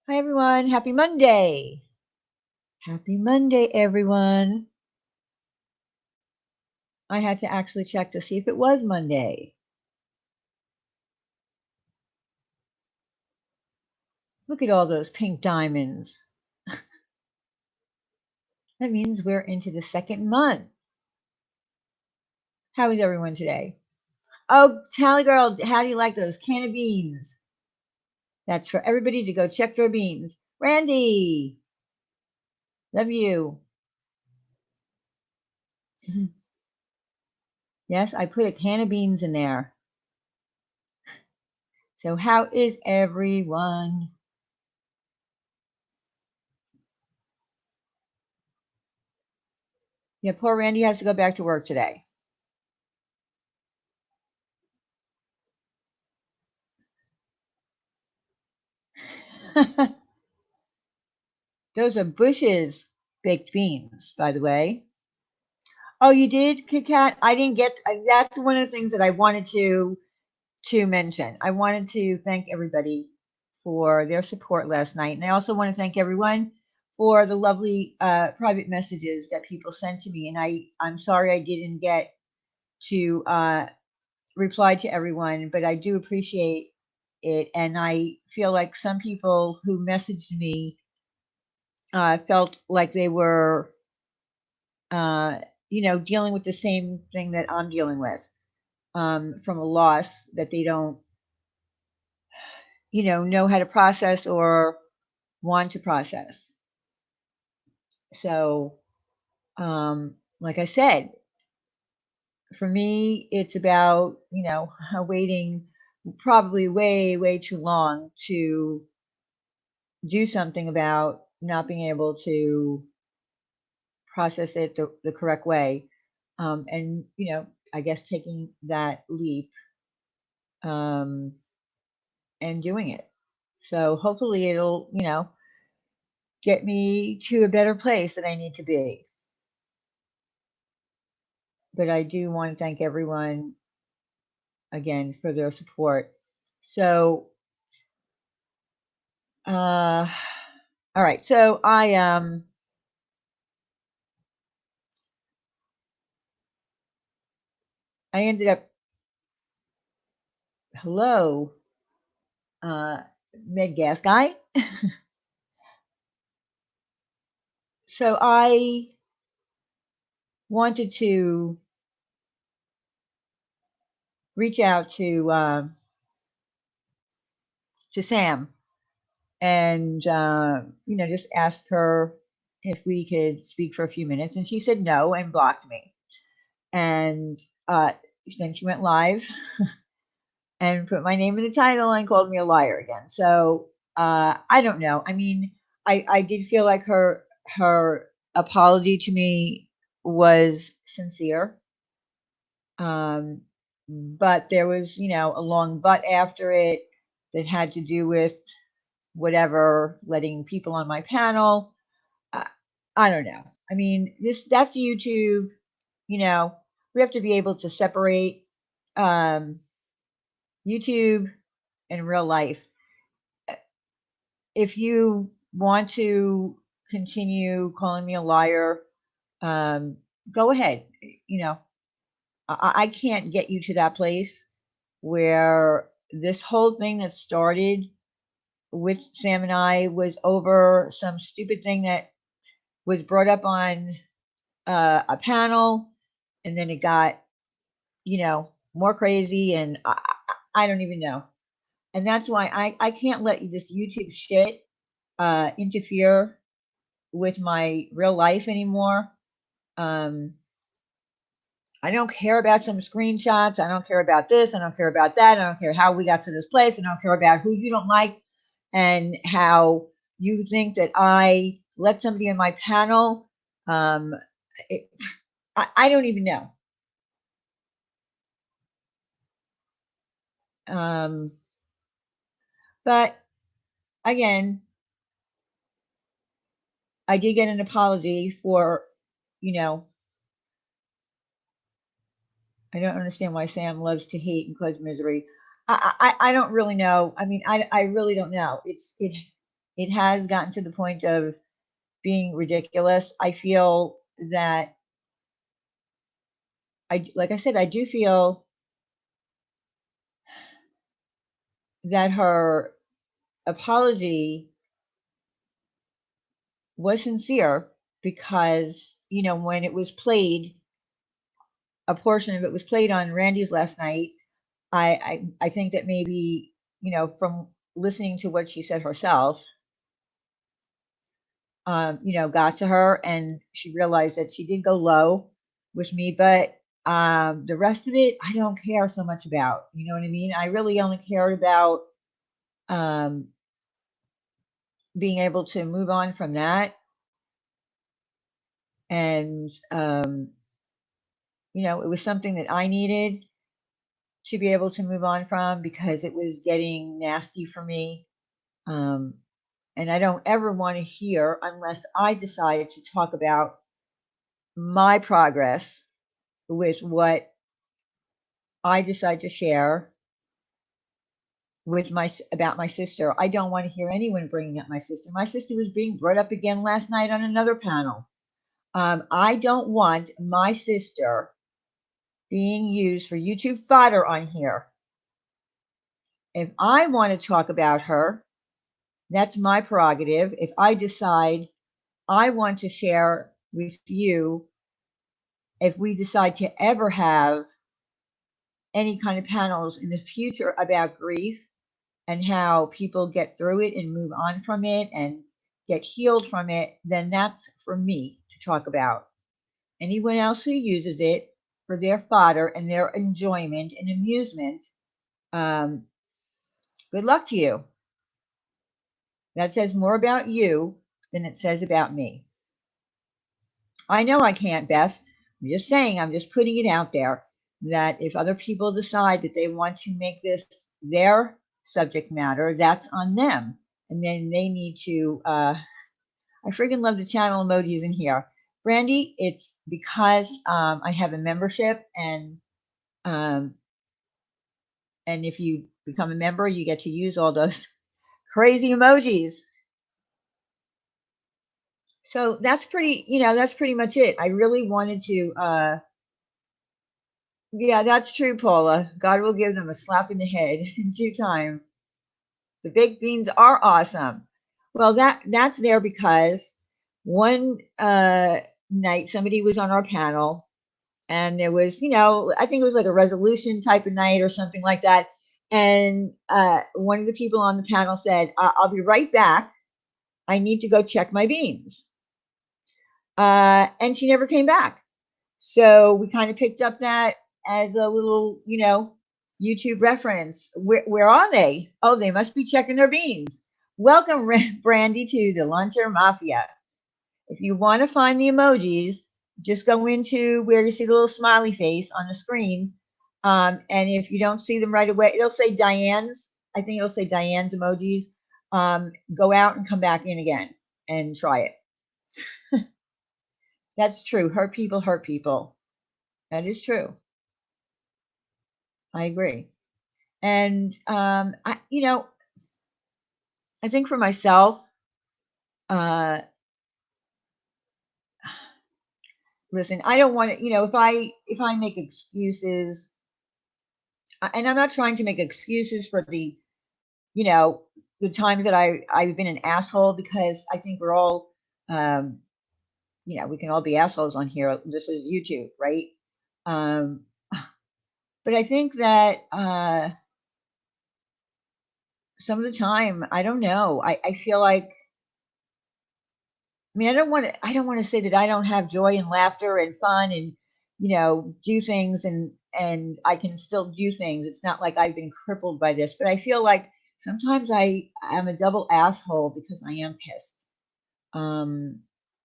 Hi, everyone. Happy Monday. Happy Monday, everyone. I had to actually check to see if it was Monday. Look at all those pink diamonds. That means we're into the second month. How is everyone today? Oh, Tally Girl, how do you like those can of beans? That's for everybody to go check their beans. Randy, love you. Yes, I put a can of beans in there. So, how is everyone? Yeah, poor Randy has to go back to work today. Those are Bush's baked beans, by the way. Oh, you did, Kit Kat? I didn't get. That's one of the things that I wanted to mention. I wanted to thank everybody for their support last night, and I also want to thank everyone for the lovely private messages that people sent to me. And I'm sorry I didn't get to reply to everyone, but I do appreciate it, and I feel like some people who messaged me felt like they were uh, dealing with the same thing that I'm dealing with, from a loss that they don't, know how to process or want to process. So, like I said, for me, it's about, waiting probably way, way too long to do something about not being able to process it the correct way. And, I guess taking that leap, um, and doing it. So hopefully it'll, get me to a better place that I need to be. But I do want to thank everyone again for their support. So, uh, all right. So I ended up, hello, uh, med gas guy. So I wanted to reach out to Sam and, just ask her if we could speak for a few minutes. And she said no and blocked me. And uh, then she went live and put my name in the title and called me a liar again. So I don't know. I mean, I did feel like her apology to me was sincere. Um, but there was, a long but after it that had to do with whatever, letting people on my panel. I, I don't know. I mean, that's YouTube. You know, we have to be able to separate um, YouTube and real life. If you want to continue calling me a liar, um, go ahead. You know, I can't get you to that place where this whole thing that started with Sam and I was over some stupid thing that was brought up on a panel, and then it got, more crazy, and I don't even know. And that's why I can't let this YouTube shit interfere with my real life anymore. Um, I don't care about some screenshots. I don't care about this. I don't care about that. I don't care how we got to this place. I don't care about who you don't like and how you think that I let somebody on my panel. Um, it, I don't even know. Um, but again, I did get an apology for, you know, I don't understand why Sam loves to hate and cause misery. I don't really know. I mean, I really don't know. It. it has gotten to the point of being ridiculous. I feel that like I said, I do feel that her apology was sincere because, when it was played, a portion of it was played on Randy's last night. I think that maybe, from listening to what she said herself, got to her and she realized that she did go low with me, but the rest of it, I don't care so much about. You know what I mean? I really only cared about um, being able to move on from that. And, it was something that I needed to be able to move on from because it was getting nasty for me. Um, and I don't ever want to hear unless I decide to talk about my progress with what I decide to share with my about my sister. I don't want to hear anyone bringing up my sister. My sister was being brought up again last night on another panel. I don't want my sister being used for YouTube fodder on here. If I want to talk about her, that's my prerogative. If I decide I want to share with you, if we decide to ever have any kind of panels in the future about grief and how people get through it and move on from it and get healed from it, then that's for me to talk about. Anyone else who uses it for their fodder and their enjoyment and amusement, um, good luck to you. That says more about you than it says about me. I know I can't, Beth. I'm just saying, I'm just putting it out there that if other people decide that they want to make this their subject matter, that's on them. And then they need to, I freaking love the channel emojis in here. Brandy, it's because I have a membership um, and if you become a member, you get to use all those crazy emojis. So that's pretty much it. I really wanted to, yeah, that's true, Paula. God will give them a slap in the head in due time. The baked beans are awesome. Well, that's there because one night somebody was on our panel and there was, I think it was like a resolution type of night or something like that. And one of the people on the panel said, I'll be right back. I need to go check my beans. And she never came back. So we kind of picked up that as a little, YouTube reference. Where are they? Oh, they must be checking their beans. Welcome, Brandy, to the Luncher Mafia. If you want to find the emojis, just go into where you see the little smiley face on the screen. And if you don't see them right away, it'll say Diane's. I think it'll say Diane's emojis. Go out and come back in again and try it. That's true. Hurt people hurt people. That is true. I agree. And I think for myself, uh, listen, I don't want to, if I make excuses, and I'm not trying to make excuses for you know, the times that I've been an asshole because I think we're all, um, we can all be assholes on here. This is YouTube, right? Um, but I think that some of the time, I don't know. I feel like, I mean, I don't want to say that I don't have joy and laughter and fun and do things and I can still do things. It's not like I've been crippled by this, but I feel like sometimes I am a double asshole because I am pissed. Um,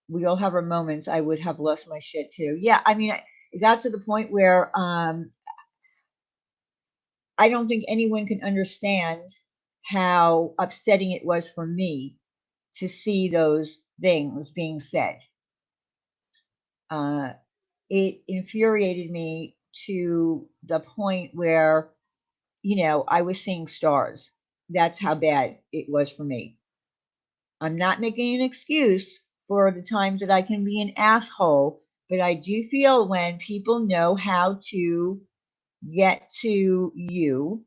we all have our moments. I would have lost my shit too. Yeah, I mean, it got to the point where I don't think anyone can understand how upsetting it was for me to see those things being said. Uh, it infuriated me to the point where, I was seeing stars. That's how bad it was for me. I'm not making an excuse for the times that I can be an asshole, but I do feel when people know how to get to you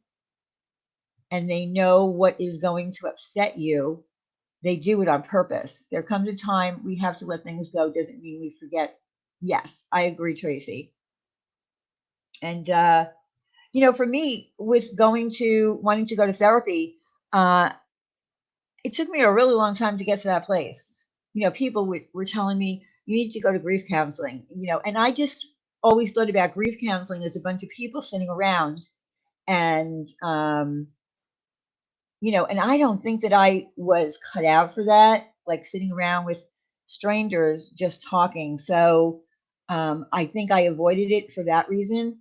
and they know what is going to upset you, they do it on purpose. There comes a time we have to let things go. Doesn't mean we forget. Yes, I agree, Tracy. And for me, with going to wanting to go to therapy, uh, it took me a really long time to get to that place. People were telling me you need to go to grief counseling. And I just always thought about grief counseling as a bunch of people sitting around, and and I don't think that I was cut out for that, like sitting around with strangers just talking. So I think I avoided it for that reason,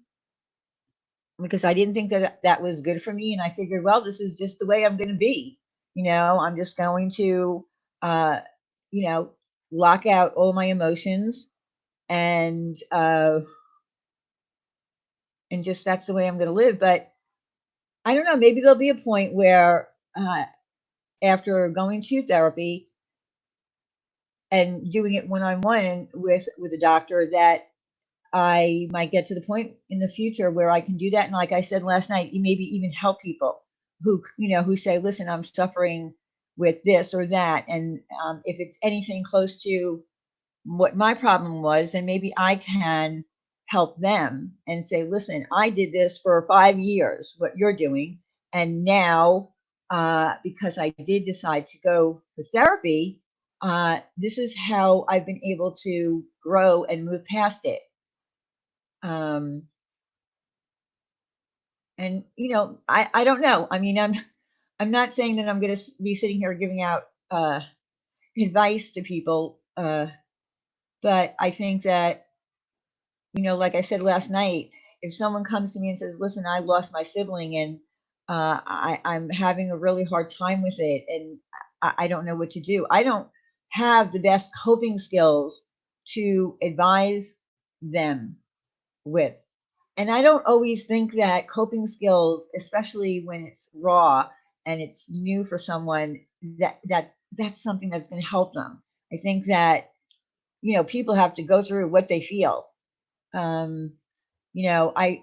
because I didn't think that that was good for me. And I figured, well, this is just the way I'm going to be. I'm just going to, uh, you know, lock out all my emotions, and just that's the way I'm going to live. But I don't know. Maybe there'll be a point where, after going to therapy and doing it one on one with a doctor, that I might get to the point in the future where I can do that. And like I said last night, you maybe even help people who say, listen, I'm suffering with this or that. And if it's anything close to what my problem was, then maybe I can help them and say, listen, I did this for 5 years, what you're doing. And now, because I did decide to go for therapy, this is how I've been able to grow and move past it. Um, and I don't know. I mean, I'm not saying that I'm going to be sitting here giving out advice to people, but I think that, like I said last night, if someone comes to me and says, "Listen, I lost my sibling, and I'm having a really hard time with it, and I don't know what to do," I don't have the best coping skills to advise them with. And I don't always think that coping skills, especially when it's raw and it's new for someone, that's something that's going to help them. I think that people have to go through what they feel. Um, I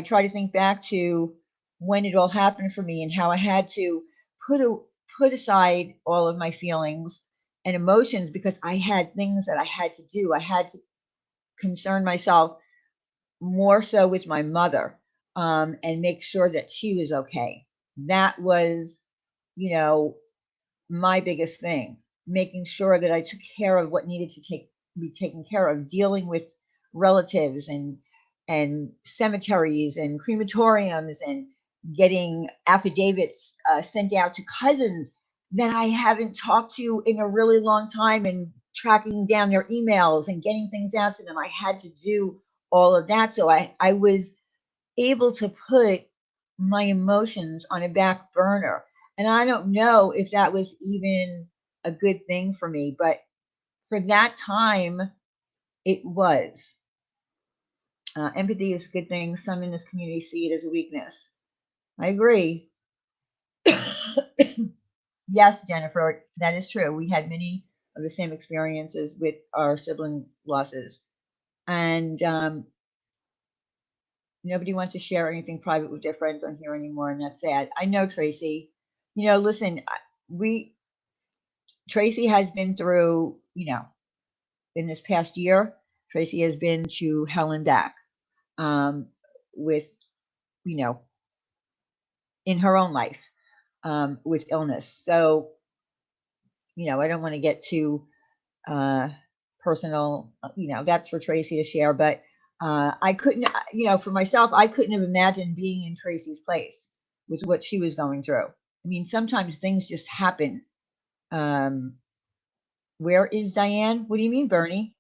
try to think back to when it all happened for me and how I had to put a, put aside all of my feelings and emotions because I had things that I had to do. I had to concern myself more so with my mother, and make sure that she was okay. That was, you know, my biggest thing, making sure that I took care of what needed to be taken care of, dealing with relatives and cemeteries and crematoriums, and getting affidavits sent out to cousins that I haven't talked to in a really long time, and tracking down their emails and getting things out to them. I had to do all of that. So I was able to put my emotions on a back burner. And I don't know if that was even a good thing for me, but for that time, it was. Empathy is a good thing. Some in this community see it as a weakness. I agree. Yes, Jennifer, that is true. We had many of the same experiences with our sibling losses. And nobody wants to share anything private with their friends on here anymore, and that's sad. I know, Tracy. Listen, we Tracy has been through, in this past year, Tracy has been to hell and back, um, with, you know, in her own life, with illness. So, I don't want to get too uh, personal. That's for Tracy to share. But I couldn't, for myself, I couldn't have imagined being in Tracy's place with what she was going through. I mean, sometimes things just happen. Um, where is Diane? What do you mean, Bernie?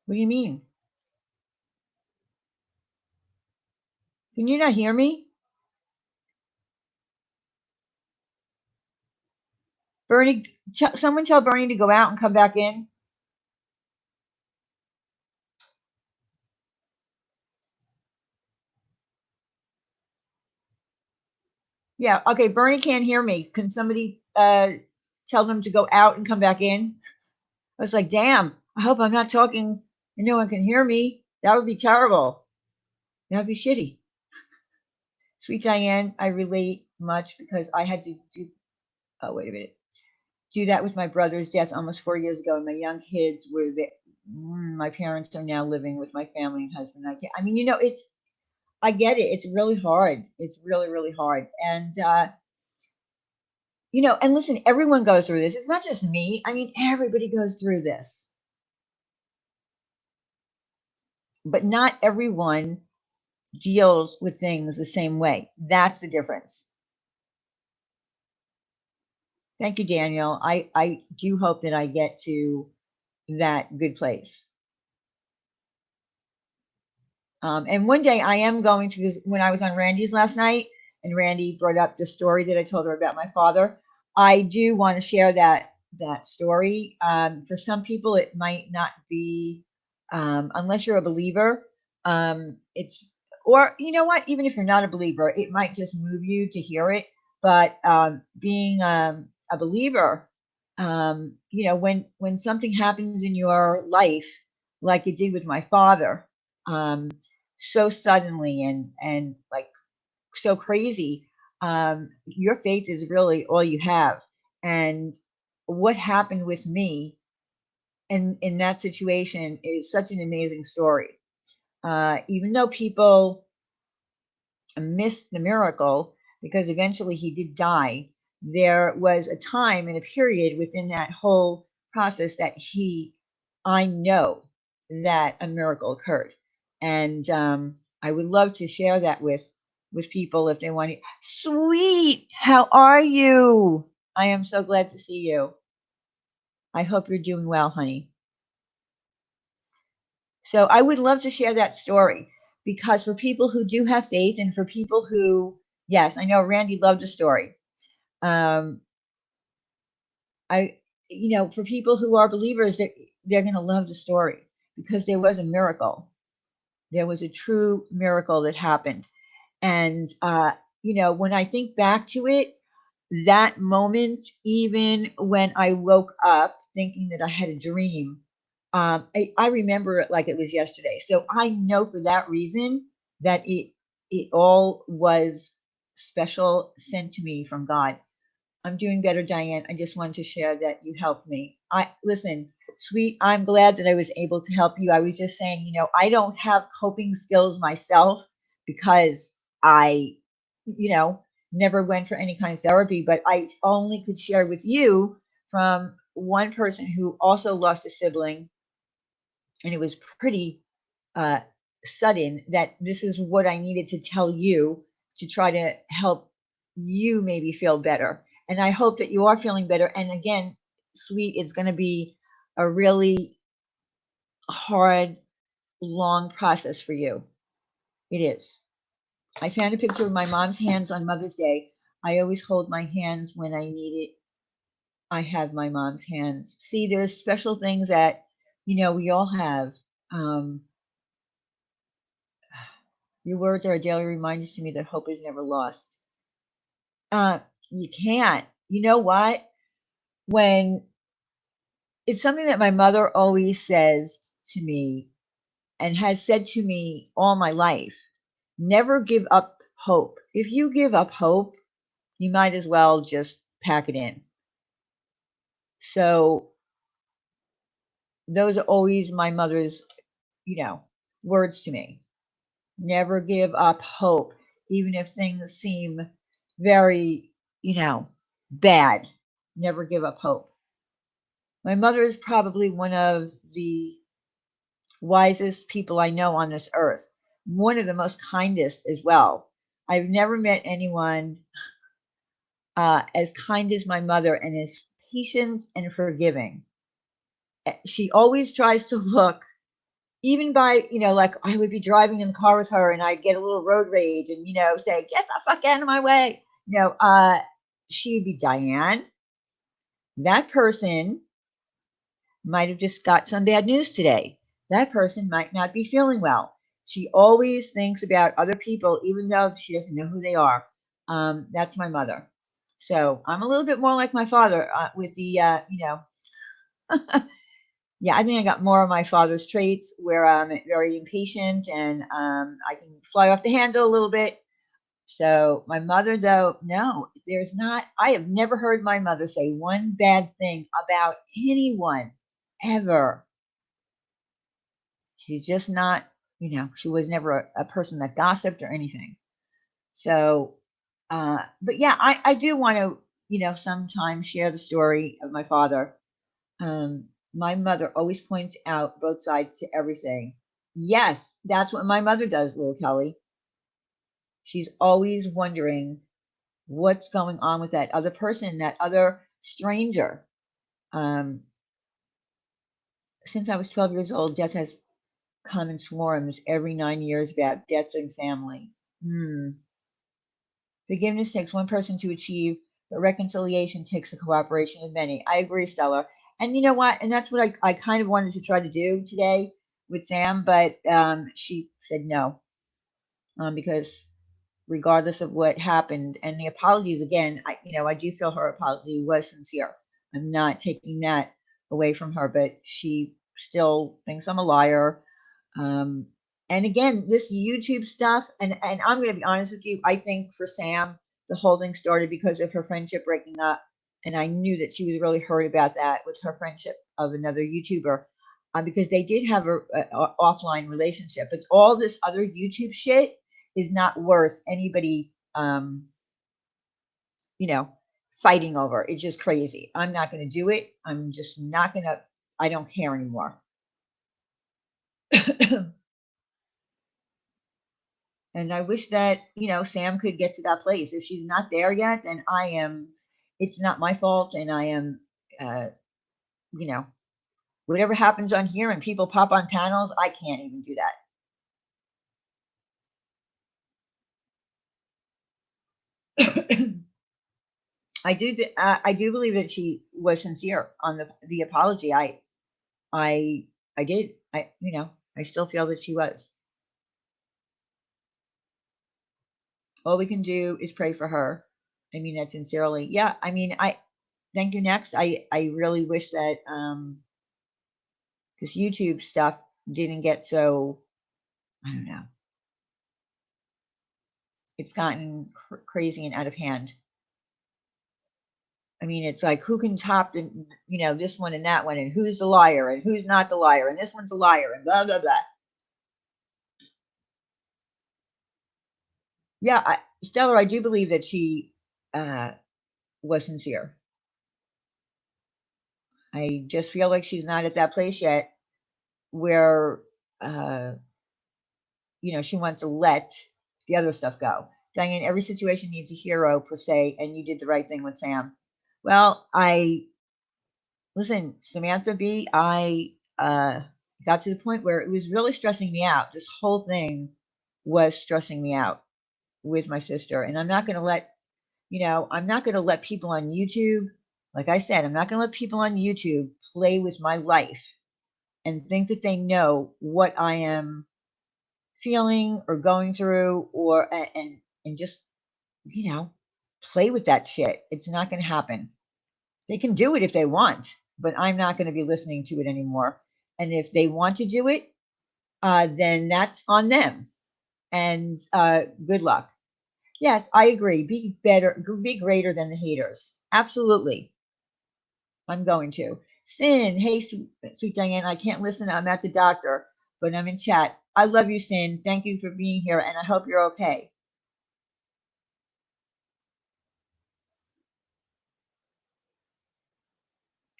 What do you mean? Can you not hear me? Bernie, someone tell Bernie to go out and come back in. Yeah. Okay. Bernie can't hear me. Can somebody tell them to go out and come back in? I was like, damn, I hope I'm not talking and no one can hear me. That would be terrible. That would be shitty. Sweet Diane, I relate much because I had to do, oh, wait a minute, do that with my brother's death almost 4 years ago. And my young kids were there. My parents are now living with my family and husband. I mean, it's, I get it. It's really hard. It's really, really hard. And, and listen, everyone goes through this. It's not just me. I mean, everybody goes through this, but not everyone deals with things the same way. That's the difference. Thank you, Daniel. I do hope that I get to that good place. And one day I am going to, when I was on Randy's last night, and Randy brought up the story that I told her about my father. I do want to share that story. For some people, it might not be, unless you're a believer. It's or you know what, even if you're not a believer, it might just move you to hear it. But being a believer, when something happens in your life, like it did with my father. So suddenly and like so crazy, your faith is really all you have. And what happened with me in that situation is such an amazing story. Even though people missed the miracle because eventually he did die, there was a time and a period within that whole process that I know that a miracle occurred. And I would love to share that with people if they want to. Sweet, how are you? I am so glad to see you. I hope you're doing well, honey. So I would love to share that story because for people who do have faith and for people who, yes, I know Randy loved the story. Um, I, for people who are believers, they're going to love the story because there was a miracle. There was a true miracle that happened. And, when I think back to it, that moment, even when I woke up thinking that I had a dream, I remember it like it was yesterday. So I know for that reason that it all was special, sent to me from God. I'm doing better, Diane. I just wanted to share that you helped me. I listen, sweet. I'm glad that I was able to help you. I was just saying, I don't have coping skills myself because I, you know, never went for any kind of therapy, but I only could share with you from one person who also lost a sibling, and it was pretty uh, sudden that this is what I needed to tell you to try to help you maybe feel better. And I hope that you are feeling better. And again, sweet, it's going to be a really hard, long process for you. It is. I found a picture of my mom's hands on Mother's Day. I always hold my hands when I need it. I have my mom's hands. See, there's special things that, we all have. Um, your words are a daily reminder to me that hope is never lost. Uh, you can't. You know what? When it's something that my mother always says to me and has said to me all my life, never give up hope. If you give up hope, you might as well just pack it in. So those are always my mother's, you know, words to me. Never give up hope, even if things seem very, bad. Never give up hope. My mother is probably one of the wisest people I know on this earth, one of the most kindest as well. I've never met anyone as kind as my mother and as patient and forgiving. She always tries to look, even by, like I would be driving in the car with her and I'd get a little road rage and, say, get the fuck out of my way. She would be, Diane, that person might have just got some bad news today. That person might not be feeling well. She always thinks about other people, even though she doesn't know who they are. That's my mother. So I'm a little bit more like my father with the, yeah, I think I got more of my father's traits where I'm very impatient and I can fly off the handle a little bit. So my mother, though, no, there's not. I have never heard my mother say one bad thing about anyone ever. She's just not, she was never a person that gossiped or anything. So, but yeah, I do want to, sometimes share the story of my father. Um, my mother always points out both sides to everything. Yes, that's what my mother does, little Kelly. She's always wondering what's going on with that other person, that other stranger. Um, since I was 12 years old, death has come in swarms every 9 years about deaths in family. Hmm. Forgiveness takes one person to achieve, but reconciliation takes the cooperation of many. I agree, Stella. And you know what? And that's what I kind of wanted to try to do today with Sam, but she said no, because regardless of what happened, and the apologies again, I do feel her apology was sincere. I'm not taking that away from her, but she still thinks I'm a liar. Um, and again, this YouTube stuff, and I'm going to be honest with you, I think for Sam, the whole thing started because of her friendship breaking up, and I knew that she was really hurt about that with her friendship of another YouTuber, because they did have a offline relationship, but all this other YouTube shit is not worth anybody, you know, fighting over. It's just crazy. I'm not going to do it. I'm just not going to. I don't care anymore. And I wish that, Sam could get to that place. If she's not there yet, then it's not my fault. And I am, uh, you know, whatever happens on here and people pop on panels, I can't even do that. I do believe that she was sincere on the apology. I did. I still feel that she was. All we can do is pray for her. I mean that sincerely. Yeah, I mean, I thank you. Next, I really wish that because YouTube stuff didn't get so, I don't know, it's gotten crazy and out of hand. I mean, it's like who can top the, this one and that one, and who's the liar and who's not the liar, and this one's a liar, and blah blah blah. Yeah, Stellar, I do believe that she uh, was sincere. I just feel like she's not at that place yet where uh, she wants to let the other stuff go. Diane, every situation needs a hero per se, and you did the right thing with Sam. Well, I listen, Samantha B. I got to the point where it was really stressing me out. This whole thing was stressing me out with my sister, and I'm not going to let people on YouTube. Like I said, I'm not going to let people on YouTube play with my life and think that they know what I am feeling or going through, or and just play with that shit. It's not going to happen. They can do it if they want, but I'm not going to be listening to it anymore. And if they want to do it, then that's on them. And good luck. Yes, I agree. Be better, be greater than the haters. Absolutely. I'm going to. Sin, hey, sweet Diane, I can't listen. I'm at the doctor, but I'm in chat. I love you, Sin. Thank you for being here, and I hope you're okay.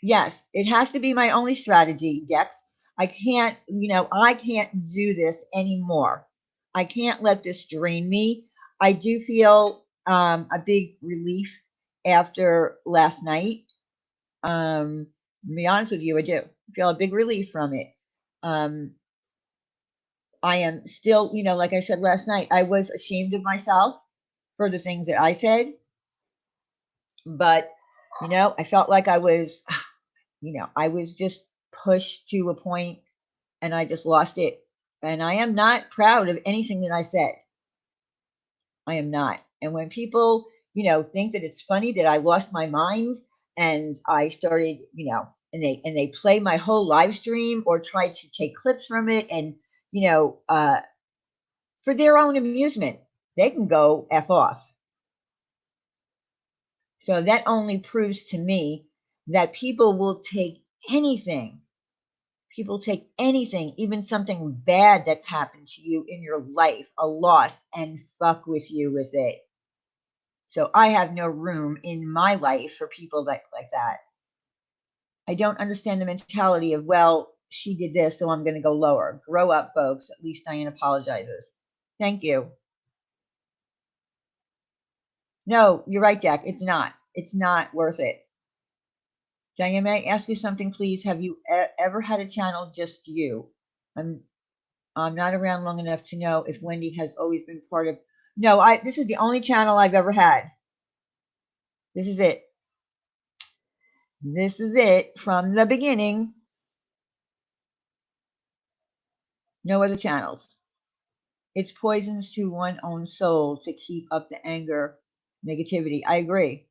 Yes, it has to be my only strategy, Dex. I can't do this anymore. I can't let this drain me. I do feel a big relief after last night. To be honest with you, I do feel a big relief from it. Um, I am still, like I said last night, I was ashamed of myself for the things that I said, but I felt like I was, I was just pushed to a point and I just lost it. And I am not proud of anything that I said. I am not. And when people, think that it's funny that I lost my mind and I started, and they play my whole live stream or try to take clips from it and, for their own amusement, they can go F off. So that only proves to me that people will take anything. People take anything, even something bad that's happened to you in your life, a loss, and fuck with you with it. So I have no room in my life for people like that. I don't understand the mentality of, well, she did this, so I'm going to go lower. Grow up, folks. At least Diane apologizes. Thank you. No, you're right, Jack. It's not. It's not worth it. Diane, may I ask you something, please? Have you ever had a channel just you? I'm not around long enough to know if Wendy has always been part of. No, this is the only channel I've ever had. This is it. This is it from the beginning. No other channels. It's poisons to one's own soul to keep up the anger, negativity. I agree.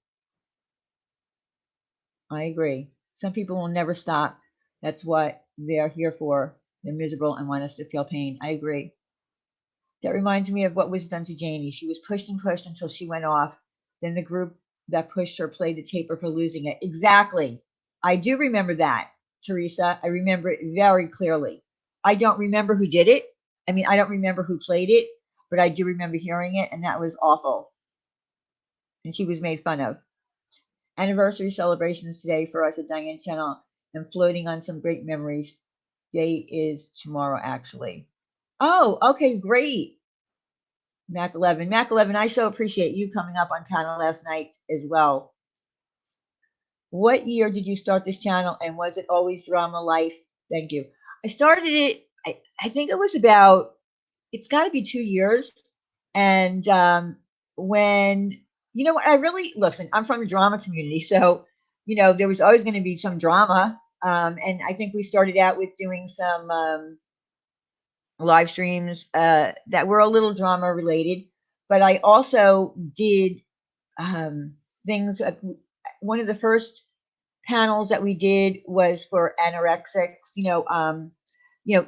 I agree. Some people will never stop. That's what they're here for. They're miserable and want us to feel pain. I agree. That reminds me of what was done to Janie. She was pushed and pushed until she went off. Then the group that pushed her played the tape of her losing it. Exactly. I do remember that, Teresa. I remember it very clearly. I don't remember who did it. I mean, I don't remember who played it, but I do remember hearing it, and that was awful. And she was made fun of. Anniversary celebrations today for us at Diane Channel and floating on some great memories. Day is tomorrow, actually. Oh, okay, great. Mac 11. Mac 11, I so appreciate you coming up on panel last night as well. What year did you start this channel and was it always drama life? Thank you. I started it, I think it was about, it's got to be 2 years. And when, what, I really, listen, I'm from the drama community. So, there was always going to be some drama. And I think we started out with doing some live streams that were a little drama related. But I also did things. One of the first panels that we did was for anorexics.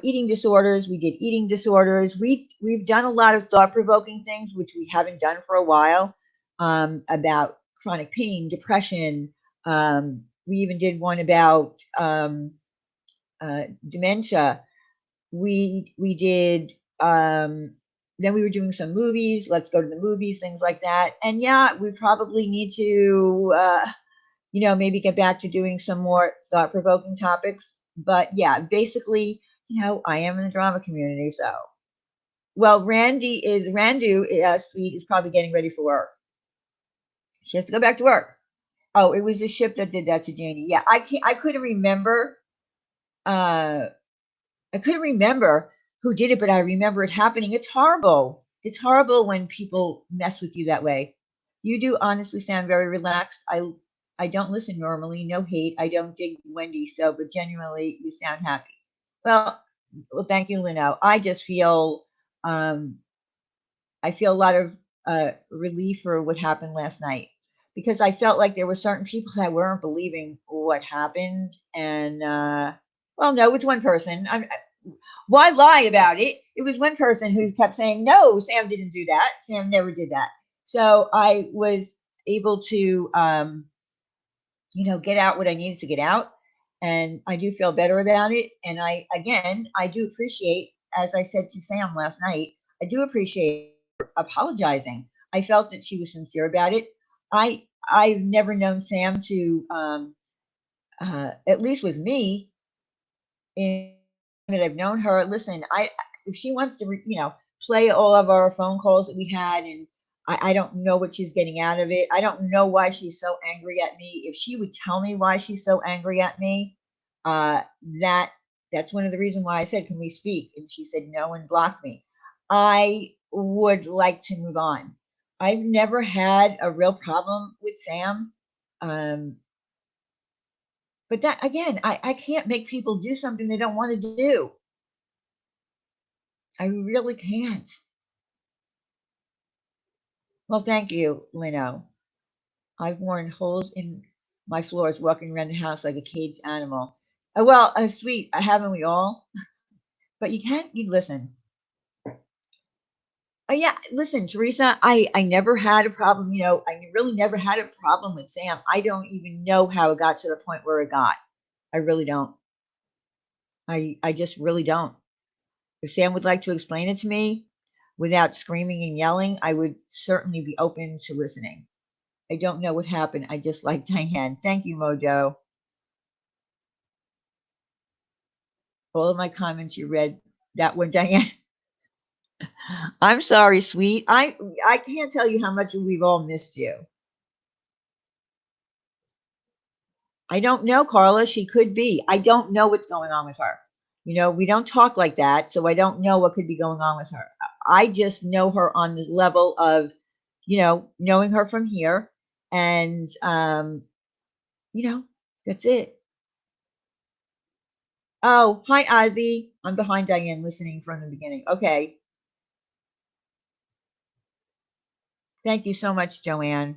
Eating disorders. We did eating disorders. We've done a lot of thought provoking things, which we haven't done for a while, about chronic pain, depression. We even did one about dementia. We did then we were doing some movies, let's go to the movies, things like that. And yeah, we probably need to maybe get back to doing some more thought-provoking topics. But yeah, basically, I am in the drama community. So well, Randu Sweet is probably getting ready for work. She has to go back to work. Oh, it was the ship that did that to Janie. Yeah, I couldn't remember I couldn't remember who did it, but I remember it happening. It's horrible. It's horrible when people mess with you that way. You do honestly sound very relaxed. I don't listen normally. No hate. I don't dig Wendy, so but genuinely you sound happy. Well, thank you, Lino. Um I feel a lot of relief for what happened last night because I felt like there were certain people that weren't believing what happened, and well, no, it's one person. Why lie about it? It was one person who kept saying, no, Sam didn't do that. Sam never did that. So I was able to, get out what I needed to get out. And I do feel better about it. And I do appreciate, as I said to Sam last night, I do appreciate apologizing. I felt that she was sincere about it. I've never known Sam to, at least with me, in that I've known her. Listen, if she wants to, play all of our phone calls that we had, and I don't know what she's getting out of it. I don't know why she's so angry at me. If she would tell me why she's so angry at me, uh, that that's one of the reasons why I said, "Can we speak?" And she said no and blocked me. I would like to move on. I've never had a real problem with Sam. Um, but that again, I can't make people do something they don't want to do. I really can't. Well, thank you, Lino. I've worn holes in my floors walking around the house like a caged animal. Well, sweet, haven't we all? But you can't, you listen. Yeah, listen, Teresa, I never had a problem, I really never had a problem with Sam. I don't even know how it got to the point where it got. I really don't. I just really don't. If Sam would like to explain it to me without screaming and yelling, I would certainly be open to listening. I don't know what happened. I just like Diane. Thank you, Mojo. All of my comments you read that one, Diane. I'm sorry, sweet. I can't tell you how much we've all missed you. I don't know, Carla. She could be. I don't know what's going on with her. We don't talk like that, so I don't know what could be going on with her. I just know her on the level of, knowing her from here, and you know, that's it. Oh, hi, Ozzy. I'm behind Diane, listening from the beginning. Okay, thank you so much, Joanne.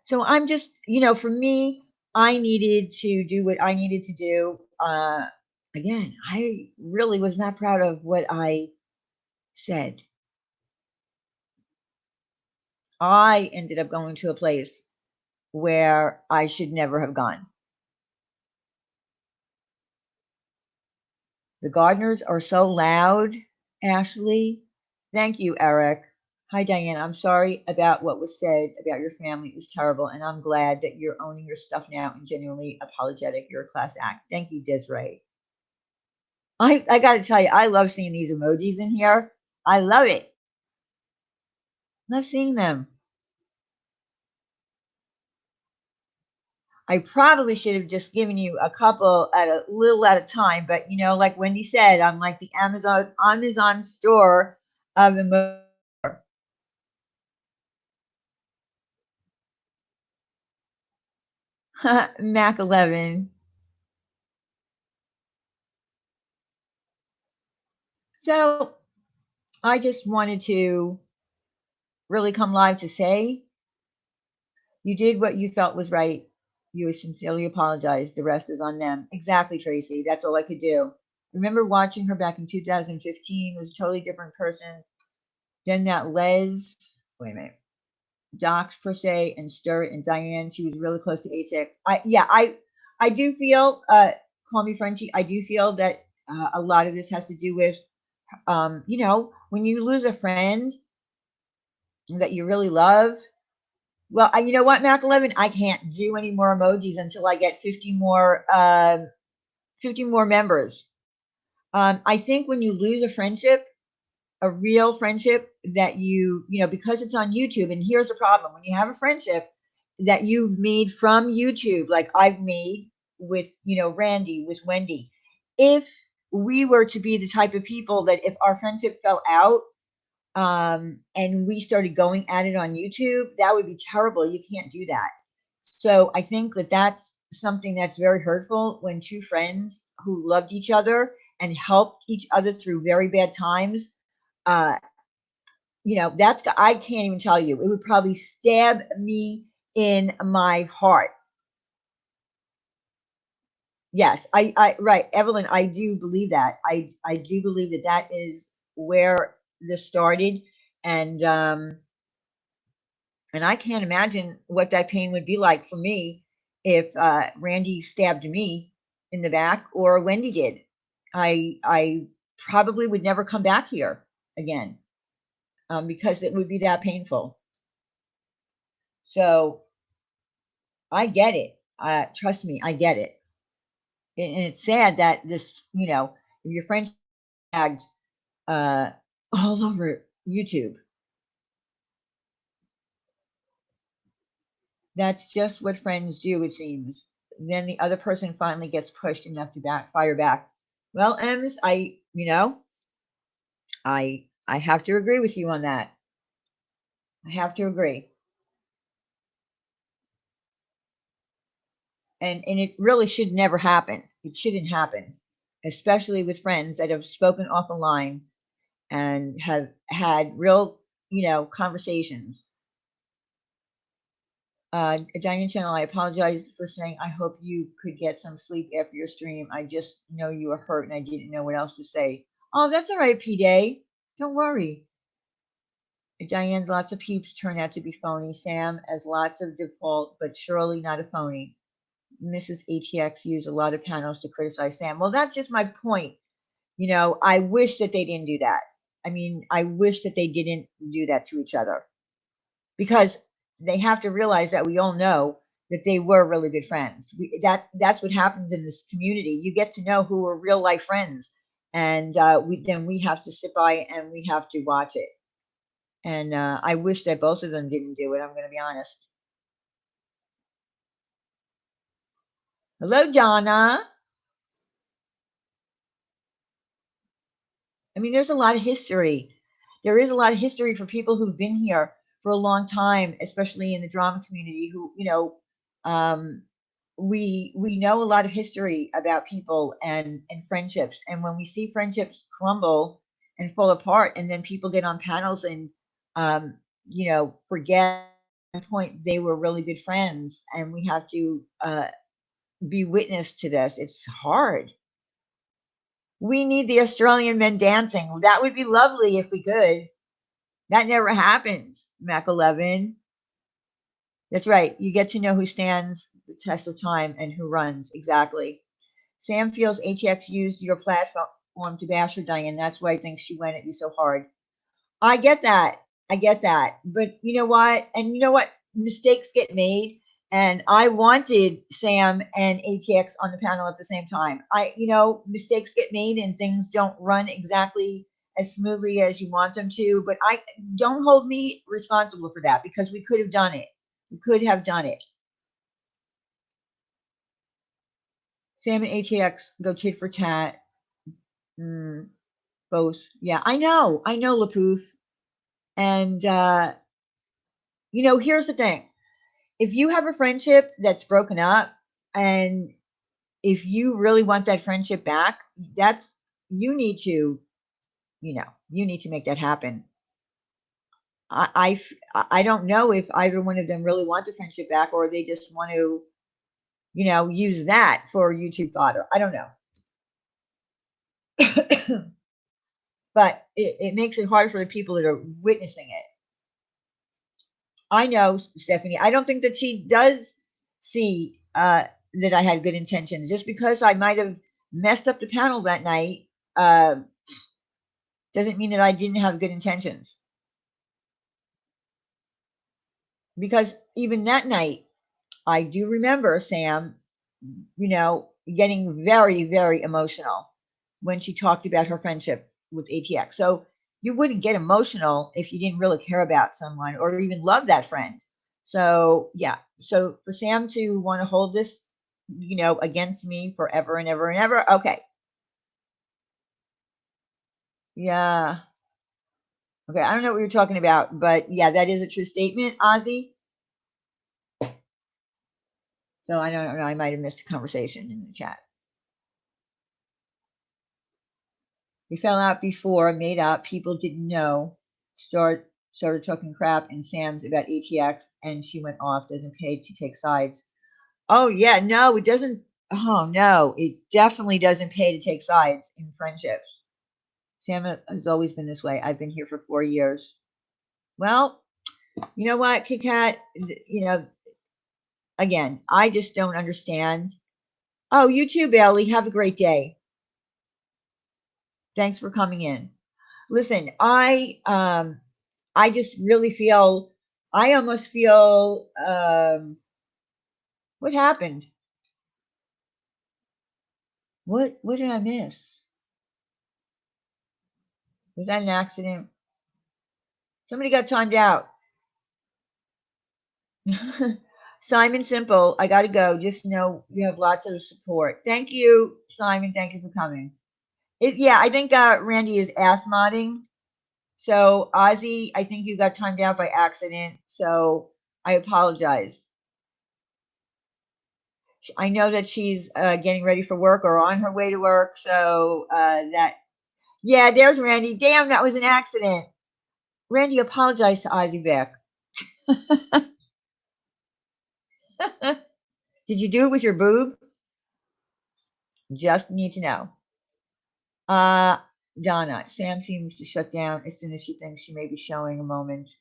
So I'm just, for me, I needed to do what I needed to do. Again, I really was not proud of what I said. I ended up going to a place where I should never have gone. The gardeners are so loud, Ashley. Thank you, Eric. Hi, Diane. I'm sorry about what was said about your family. It was terrible, and I'm glad that you're owning your stuff now and genuinely apologetic. You're a class act. Thank you, Desiree. I got to tell you, I love seeing these emojis in here. I love it. Love seeing them. I probably should have just given you a couple at a little at a time, but like Wendy said, I'm like the Amazon store of emojis. Mac 11. So I just wanted to really come live to say you did what you felt was right. You sincerely apologized. The rest is on them. Exactly, Tracy. That's all I could do. Remember watching her back in 2015, was a totally different person. Then that Les, wait a minute, Docs per se, and Sturt and Diane, she was really close to ASIC. I do feel, call me Frenchie, I do feel that a lot of this has to do with, when you lose a friend that you really love. Well, you know what, Mac 11, I can't do any more emojis until I get 50 more members. I think when you lose a real friendship that because it's on YouTube, and here's the problem: when you have a friendship that you've made from YouTube, like I've made with, Randy, with Wendy, if we were to be the type of people that if our friendship fell out, and we started going at it on YouTube, that would be terrible. You can't do that. So I think that that's something that's very hurtful when two friends who loved each other and helped each other through very bad times, uh, that's, I can't even tell you. It would probably stab me in my heart. Yes, right, Evelyn, I do believe that. I do believe that that is where this started, and I can't imagine what that pain would be like for me if Randy stabbed me in the back or Wendy did. I probably would never come back here again, because it would be that painful. So I get it. Trust me, I get it. And it's sad that this, if your friend tagged uh, all over YouTube, that's just what friends do, it seems. Then the other person finally gets pushed enough to fire back. Well, Ems, I have to agree with you on that. I have to agree. And it really should never happen. It shouldn't happen, especially with friends that have spoken off the line and have had real, conversations. Diane Channel, I apologize for saying I hope you could get some sleep after your stream. I just know you were hurt and I didn't know what else to say. Oh, that's all right, P Day. Don't worry. Diane's lots of peeps turn out to be phony. Sam has lots of default, but surely not a phony. Mrs. ATX used a lot of panels to criticize Sam. Well, that's just my point. I wish that they didn't do that. I mean, I wish that they didn't do that to each other because they have to realize that we all know that they were really good friends. That's what happens in this community. You get to know who are real life friends, and we have to sit by and we have to watch it. And I wish that both of them didn't do it. I'm going to be honest. Hello, Donna. I mean, there's a lot of history. There is a lot of history for people who've been here for a long time, especially in the drama community. Um, we know a lot of history about people and friendships. And when we see friendships crumble and fall apart, and then people get on panels and forget at one point they were really good friends, and we have to be witness to this. It's hard. We need the Australian men dancing. That would be lovely if we could. That never happens, Mac 11. That's right. You get to know who stands the test of time and who runs. Exactly. Sam feels ATX used your platform to bash her, Diane. That's why I think she went at you so hard. I get that. I get that. But you know what? And you know what? Mistakes get made. And I wanted Sam and ATX on the panel at the same time. Mistakes get made and things don't run exactly as smoothly as you want them to. But I don't hold me responsible for that because we could have done it. We could have done it. Sam and ATX go tit for tat. Both. Yeah, I know. I know, Lapooth. And here's the thing. If you have a friendship that's broken up and if you really want that friendship back, that's you need to, you need to make that happen. I don't know if either one of them really want the friendship back or they just want to, use that for YouTube fodder. I don't know. But it makes it hard for the people that are witnessing it. I know, Stephanie. I don't think that she does see that I had good intentions. Just because I might have messed up the panel that night doesn't mean that I didn't have good intentions. Because even that night, I do remember Sam, getting very, very emotional when she talked about her friendship with ATX. So you wouldn't get emotional if you didn't really care about someone or even love that friend. So yeah. So for Sam to want to hold this, against me forever and ever and ever. Okay. Yeah. Okay. I don't know what you're talking about, but yeah, that is a true statement, Ozzy. So I don't know. I might have missed a conversation in the chat. We fell out before, made up. People didn't know. Started talking crap and Sam's about ATX, and she went off. Doesn't pay to take sides. Oh yeah, no, it doesn't. Oh no, it definitely doesn't pay to take sides in friendships. Sam has always been this way. I've been here for 4 years. Well, you know what, Kit Kat? Again, I just don't understand. Oh, you too, Bailey. Have a great day. Thanks for coming in. Listen, I just really feel I almost feel what happened? What did I miss? Was that an accident? Somebody got timed out. Simon Simple, I gotta go. Just know you have lots of support. Thank you, Simon. Thank you for coming. Yeah, I think Randy is ass modding. So Ozzy, I think you got timed out by accident. So I apologize. I know that she's getting ready for work or on her way to work. So that Yeah, there's Randy. Damn, that was an accident. Randy, apologize to Ozzy Beck. Did you do it with your boob? Just need to know. Uh, Donna, Sam seems to shut down as soon as she thinks she may be showing a moment.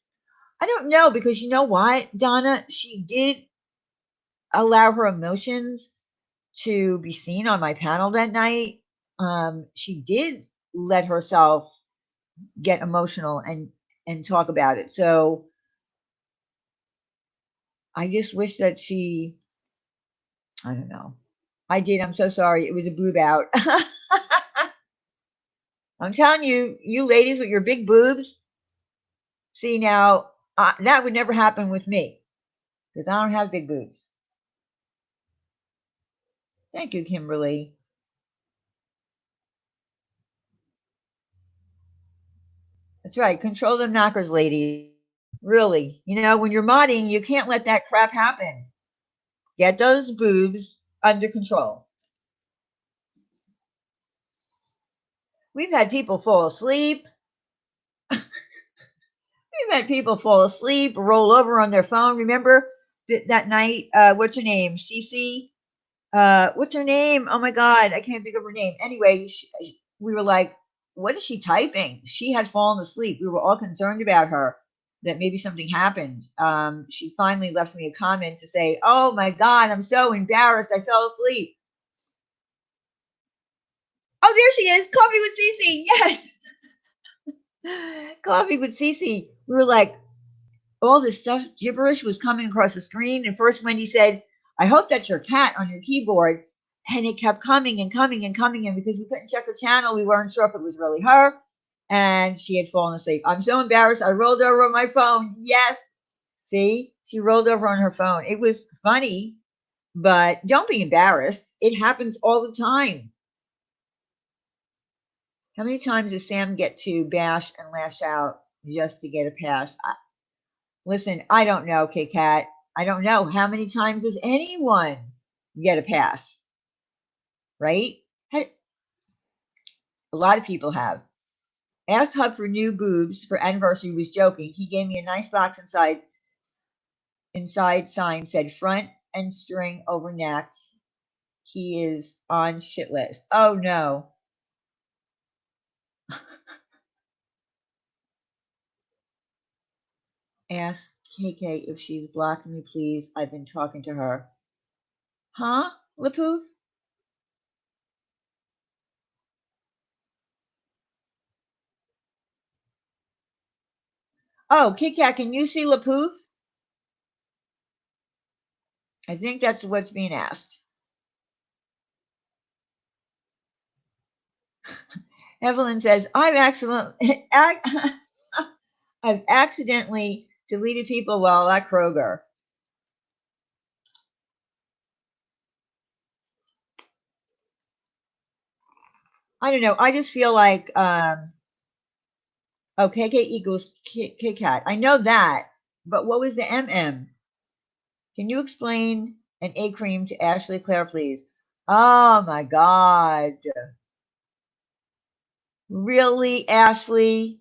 I don't know because you know what, Donna? She did allow her emotions to be seen on my panel that night. She did let herself get emotional and talk about it. So I just wish that she, I don't know. I did. I'm so sorry. It was a boob out. I'm telling you, you ladies with your big boobs. See now, that would never happen with me because I don't have big boobs. Thank you, Kimberly. That's right. Control them knockers, ladies. Really. You know, when you're modding, you can't let that crap happen. Get those boobs under control. We've had people fall asleep. We've had people fall asleep, roll over on their phone. Remember that night? What's her name? Cece? What's her name? Oh my God, I can't think of her name. Anyway, we were like, what is she typing? She had fallen asleep. We were all concerned about her, that maybe something happened. She finally left me a comment to say, oh my God, I'm so embarrassed. I fell asleep. Oh, there she is. Coffee with Cece. Yes. Coffee with Cece. We were like, all this stuff, gibberish was coming across the screen. And first, Wendy said, I hope that's your cat on your keyboard. And it kept coming and coming and coming. And because we couldn't check her channel, we weren't sure if it was really her. And she had fallen asleep. I'm so embarrassed. I rolled over on my phone. Yes. See, she rolled over on her phone. It was funny, but don't be embarrassed. It happens all the time. How many times does Sam get to bash and lash out just to get a pass? Listen, I don't know, Kit Kat. I don't know. How many times does anyone get a pass? Right? Hey, a lot of people have. Asked Hub for new boobs for anniversary was joking. He gave me a nice box inside sign said front and string over neck. He is on shit list. Oh no. Ask KK if she's blocking me, please. I've been talking to her. Huh? Lapoof? Oh, Kit Kat, can you see Lapoof? I think that's what's being asked. Evelyn says, I've accidentally deleted people while at Kroger. I don't know. I just feel like, oh, KK equals Kit Kat. I know that, but what was the MM? Can you explain an A cream to Ashley Claire, please? Oh my God. Really, Ashley?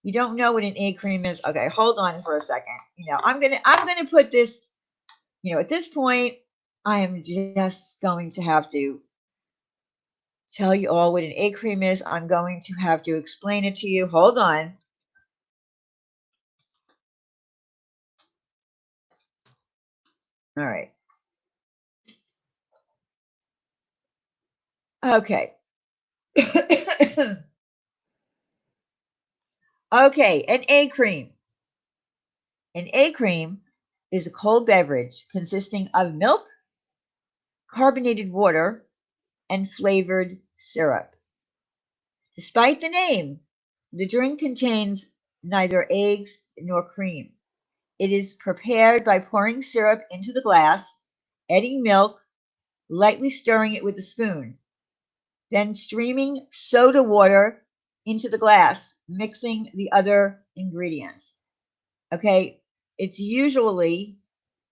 You don't know what an A cream is? Okay, hold on for a second. You know, I'm gonna put this, you know, at this point, I am just going to have to tell you all what an A cream is. I'm going to have to explain it to you. Hold on. All right. Okay. Okay, an A cream. An A cream is a cold beverage consisting of milk, carbonated water, and flavored syrup. Despite the name, the drink contains neither eggs nor cream. It is prepared by pouring syrup into the glass, adding milk, lightly stirring it with a spoon, then streaming soda water into the glass, mixing the other ingredients. Okay, it's usually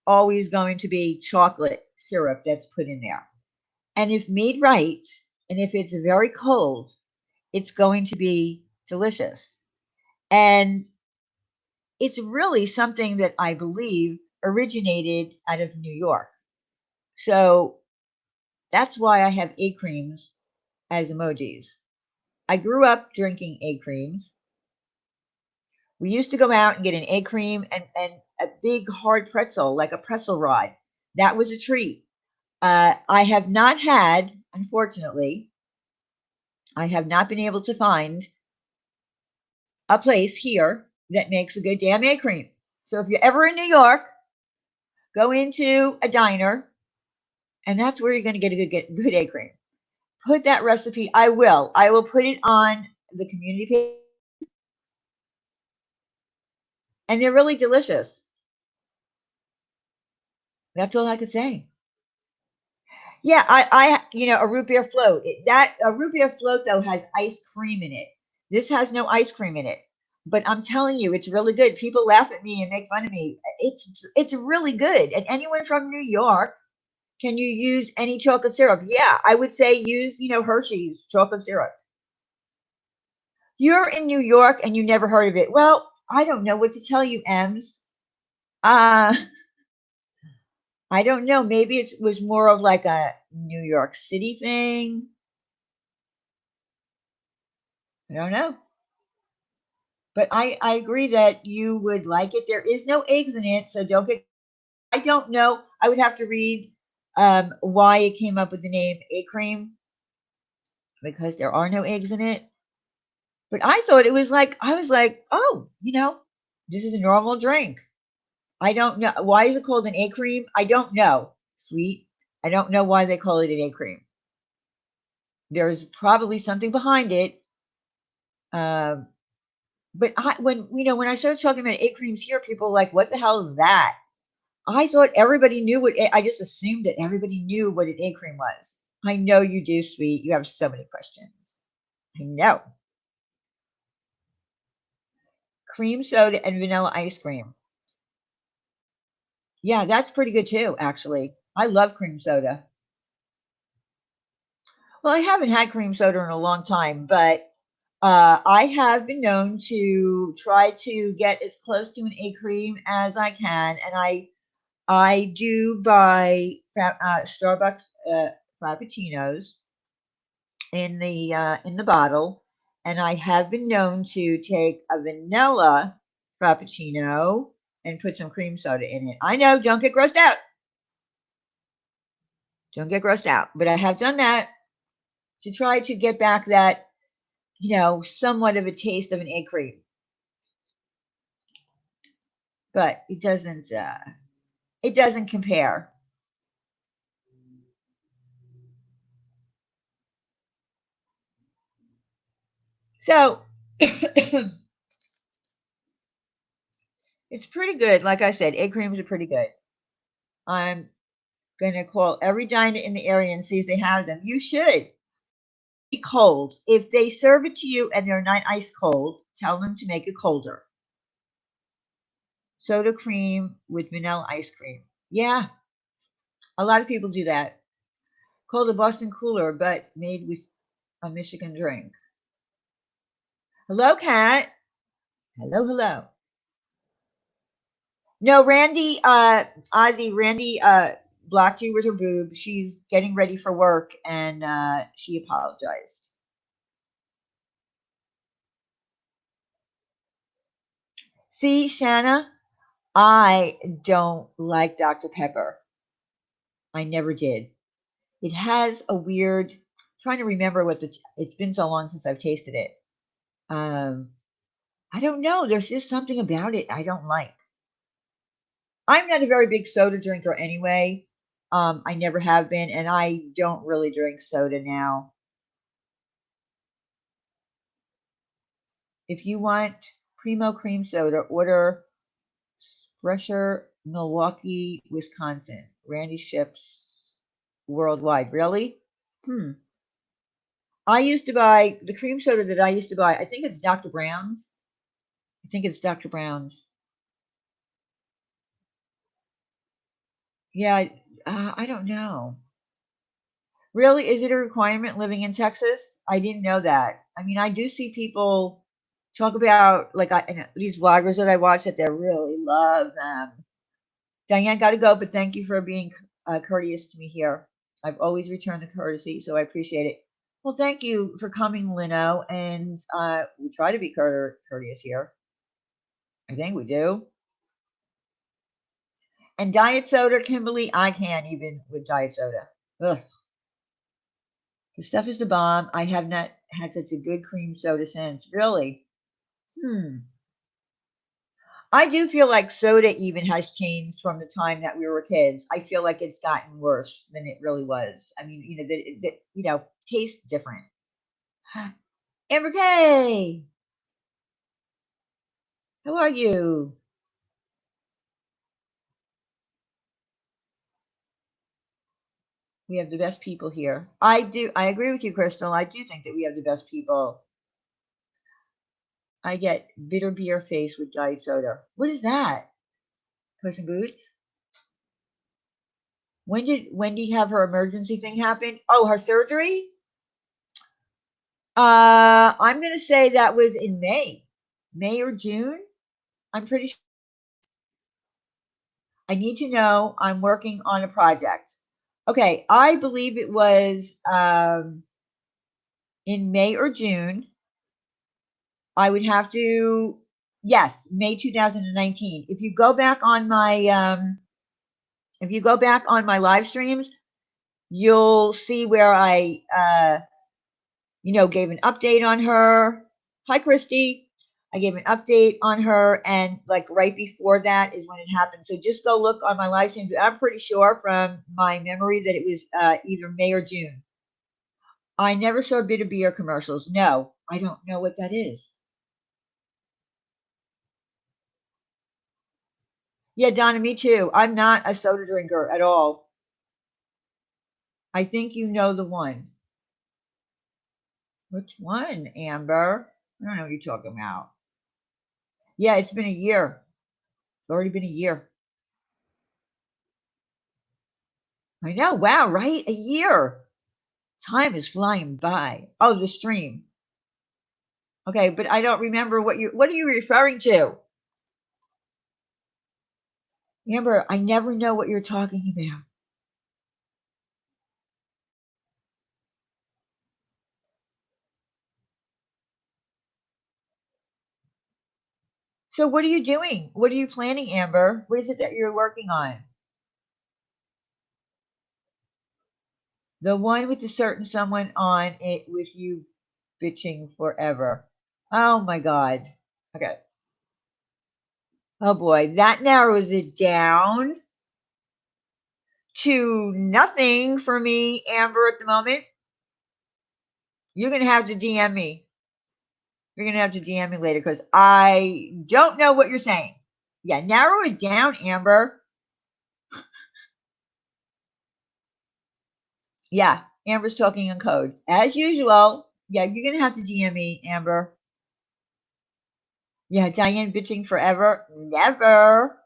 always going to be chocolate syrup that's put in there. And if made right, and if it's very cold, it's going to be delicious. And it's really something that I believe originated out of New York. So that's why I have egg creams as emojis. I grew up drinking egg creams. We used to go out and get an egg cream and a big hard pretzel, like a pretzel rod. That was a treat. I have not had, unfortunately, I have not been able to find a place here that makes a good damn egg cream. So if you're ever in New York, go into a diner, and that's where you're going to get a good egg cream. Put that recipe. I will. I will put it on the community page, and they're really delicious. That's all I could say. Yeah, a root beer float. That a root beer float though has ice cream in it. This has no ice cream in it, but I'm telling you, it's really good. People laugh at me and make fun of me. It's really good. And anyone from New York, can you use any chocolate syrup? Yeah, I would say use Hershey's chocolate syrup. You're in New York and you never heard of it. Well, I don't know what to tell you, Ems. Uh, I don't know. Maybe it was more of like a New York City thing. I don't know. But I agree that you would like it. There is no eggs in it, so don't get. I don't know. I would have to read why it came up with the name egg cream because there are no eggs in it. But I thought it was like I was like, oh, this is a normal drink. I don't know why is it called an egg cream. I don't know, sweet. I don't know why they call it an egg cream. There's probably something behind it. Um, but when I started talking about egg creams here, people were like, "What the hell is that?" I thought everybody knew I just assumed that everybody knew what an egg cream was. I know you do, sweet. You have so many questions. I know. Cream soda and vanilla ice cream. Yeah, that's pretty good too, actually. I love cream soda. Well, I haven't had cream soda in a long time, but I have been known to try to get as close to an egg cream as I can, and I do buy Starbucks frappuccinos in the bottle, and I have been known to take a vanilla frappuccino and put some cream soda in it. I know, don't get grossed out. Don't get grossed out. But I have done that to try to get back that, somewhat of a taste of an egg cream. But it doesn't compare. So it's pretty good. Like I said, egg creams are pretty good. I'm gonna call every diner in the area and see if they have them. You should. Be cold. If they serve it to you and they're not ice cold, tell them to make it colder. Soda cream with vanilla ice cream. Yeah, a lot of people do that. Called a Boston Cooler, but made with a Michigan drink. Hello, Kat. Hello, hello. No, Randy blocked you with her boob. She's getting ready for work and she apologized. See, Shanna, I don't like Dr. Pepper. I never did. It has a weird, trying to remember it's been so long since I've tasted it. Um, I don't know. There's just something about it I don't like. I'm not a very big soda drinker anyway. I never have been, and I don't really drink soda now. If you want Primo Cream Soda, order Brescher, Milwaukee, Wisconsin. Randy ships worldwide. Really? Hmm. I used to buy the cream soda that I used to buy. I think it's Dr. Brown's. I think it's Dr. Brown's. Yeah, I don't know. Really? Is it a requirement living in Texas? I didn't know that. I mean, I do see people talk about like and these vloggers that I watch that they really love them. Diane, got to go, but thank you for being courteous to me here. I've always returned the courtesy, so I appreciate it. Well, thank you for coming, Lino, and we try to be courteous here. I think we do. And diet soda, Kimberly, I can't even with diet soda. Ugh. The stuff is the bomb. I have not had such a good cream soda since. Really? Hmm. I do feel like soda even has changed from the time that we were kids. I feel like it's gotten worse than it really was. I mean, tastes different. Amber Kay, how are you? We have the best people here. I do. I agree with you, Crystal. I do think that we have the best people. I get bitter beer face with diet soda. What is that? Puss in Boots? When did Wendy have her emergency thing happen? Oh, her surgery? I'm gonna say that was in May. May or June? I'm pretty sure. I need to know. I'm working on a project. Okay, I believe it was in May or June. I would have to, yes, May 2019. If you go back on my live streams, you'll see where I gave an update on her. Hi, Christy. I gave an update on her, and like right before that is when it happened. So just go look on my live stream. I'm pretty sure from my memory that it was either May or June. I never saw bitter beer commercials. No, I don't know what that is. Yeah, Donna, me too. I'm not a soda drinker at all. I think you know the one. Which one, Amber? I don't know what you're talking about. Yeah, it's been a year. It's already been a year. I know. Wow, right? A year. Time is flying by. Oh, the stream. Okay, but I don't remember what are you referring to? Amber, I never know what you're talking about. So what are you doing? What are you planning, Amber? What is it that you're working on? The one with the certain someone on it with you bitching forever. Oh my God. Okay. Oh boy, that narrows it down to nothing for me, Amber, at the moment. You're going to have to DM me. You're going to have to DM me later because I don't know what you're saying. Yeah, narrow it down, Amber. Yeah, Amber's talking in code. As usual. Yeah, you're going to have to DM me, Amber. Yeah, Diane bitching forever. Never.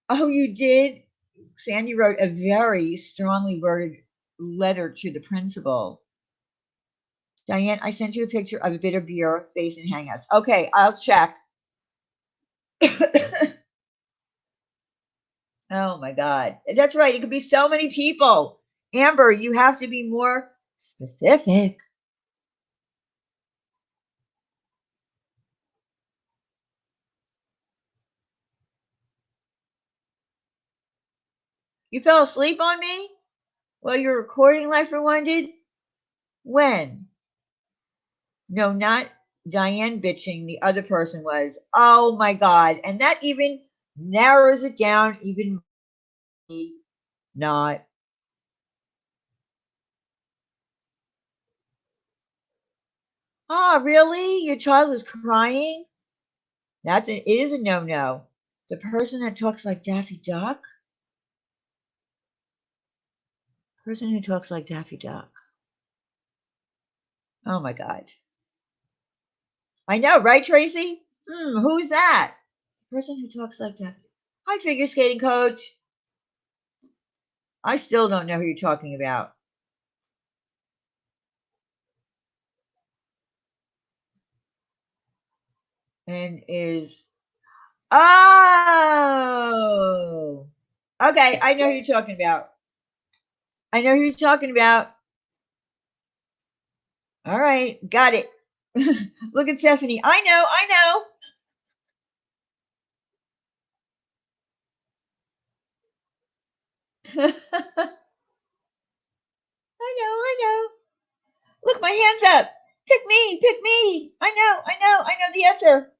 Oh, you did? Sandy wrote a very strongly worded letter to the principal. Diane, I sent you a picture of a bit of beer face in Hangouts. Okay, I'll check. Oh my God. That's right. It could be so many people. Amber, you have to be more specific. You fell asleep on me while you were recording Life Rewinded? When? No, not Diane bitching. The other person was. Oh my God. And that even narrows it down even not. Oh, really? Your child is crying? It is a no-no. The person that talks like Daffy Duck? Person who talks like Daffy Duck. Oh my God. I know, right, Tracy? Who's that? Person who talks like that. Hi, figure skating coach. I still don't know who you're talking about. And is oh, okay. I know who you're talking about. I know who you're talking about. All right, got it. Look at Stephanie. I know. I know. Look, my hand's up. Pick me, pick me. I know the answer.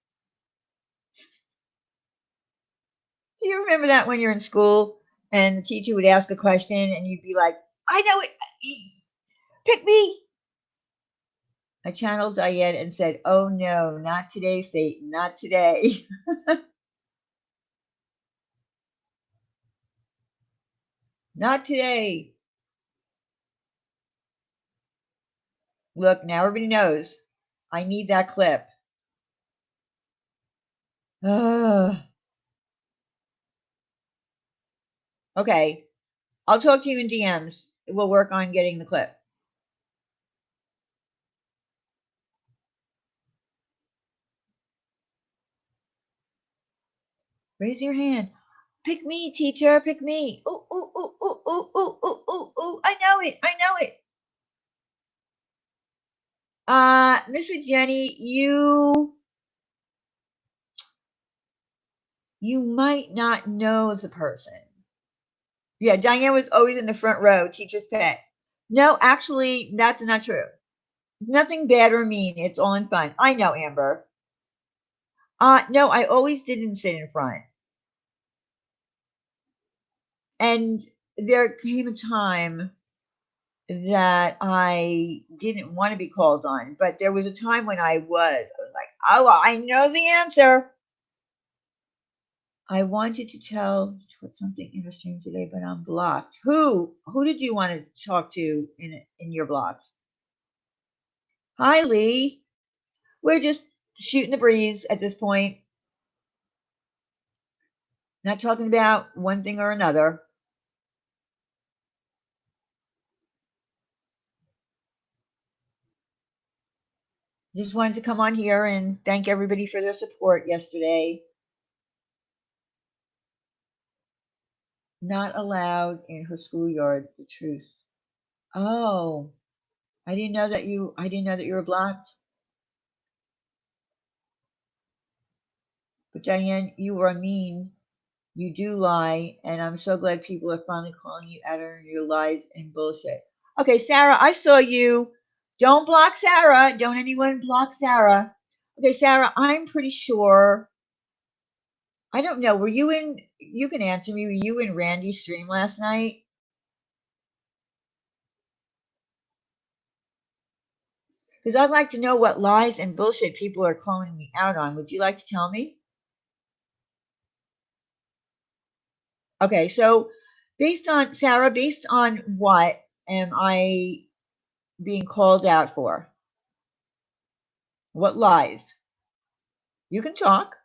Do you remember that when you're in school and the teacher would ask a question and you'd be like, I know it. Pick me. I channeled Diane and said, oh no, not today, Satan, not today. Not today. Look, now everybody knows. I need that clip. Okay. I'll talk to you in DMs. We'll work on getting the clip. Raise your hand. Pick me, teacher. Pick me. Ooh, ooh, ooh, ooh, ooh, ooh, ooh, ooh, ooh. I know it. I know it. Miss Jenny, you might not know the person. Yeah, Diane was always in the front row, teacher's pet. No, actually, that's not true. Nothing bad or mean. It's all in fun. I know, Amber. No, I always didn't sit in front. And there came a time that I didn't want to be called on, but there was a time when I was. I was like, oh, well, I know the answer. I wanted to tell something interesting today, but I'm blocked. Who? Who did you want to talk to in your blocks? Hi, Lee. We're just shooting the breeze at this point. Not talking about one thing or another. Just wanted to come on here and thank everybody for their support yesterday. Not allowed in her schoolyard. The truth. Oh, I didn't know that you. I didn't know that you were blocked. But Diane, you are mean. You do lie, and I'm so glad people are finally calling you out on your lies and bullshit. Okay, Sarah, I saw you. Don't block Sarah. Don't anyone block Sarah. Okay, Sarah, I'm pretty sure. I don't know. Were you in? You can answer me. Were you in Randy's stream last night? Because I'd like to know what lies and bullshit people are calling me out on. Would you like to tell me? Okay, so based on Sarah, based on what am I being called out for? What lies? You can talk.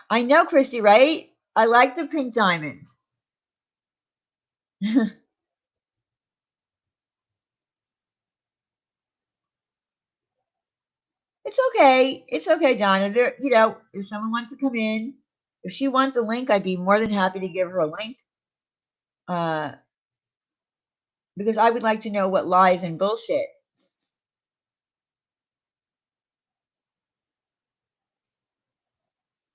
I know, Chrissy, right? I like the pink diamond. It's okay. It's okay, Donna. There, if someone wants to come in, if she wants a link, I'd be more than happy to give her a link. Uh, because I would like to know what lies and bullshit.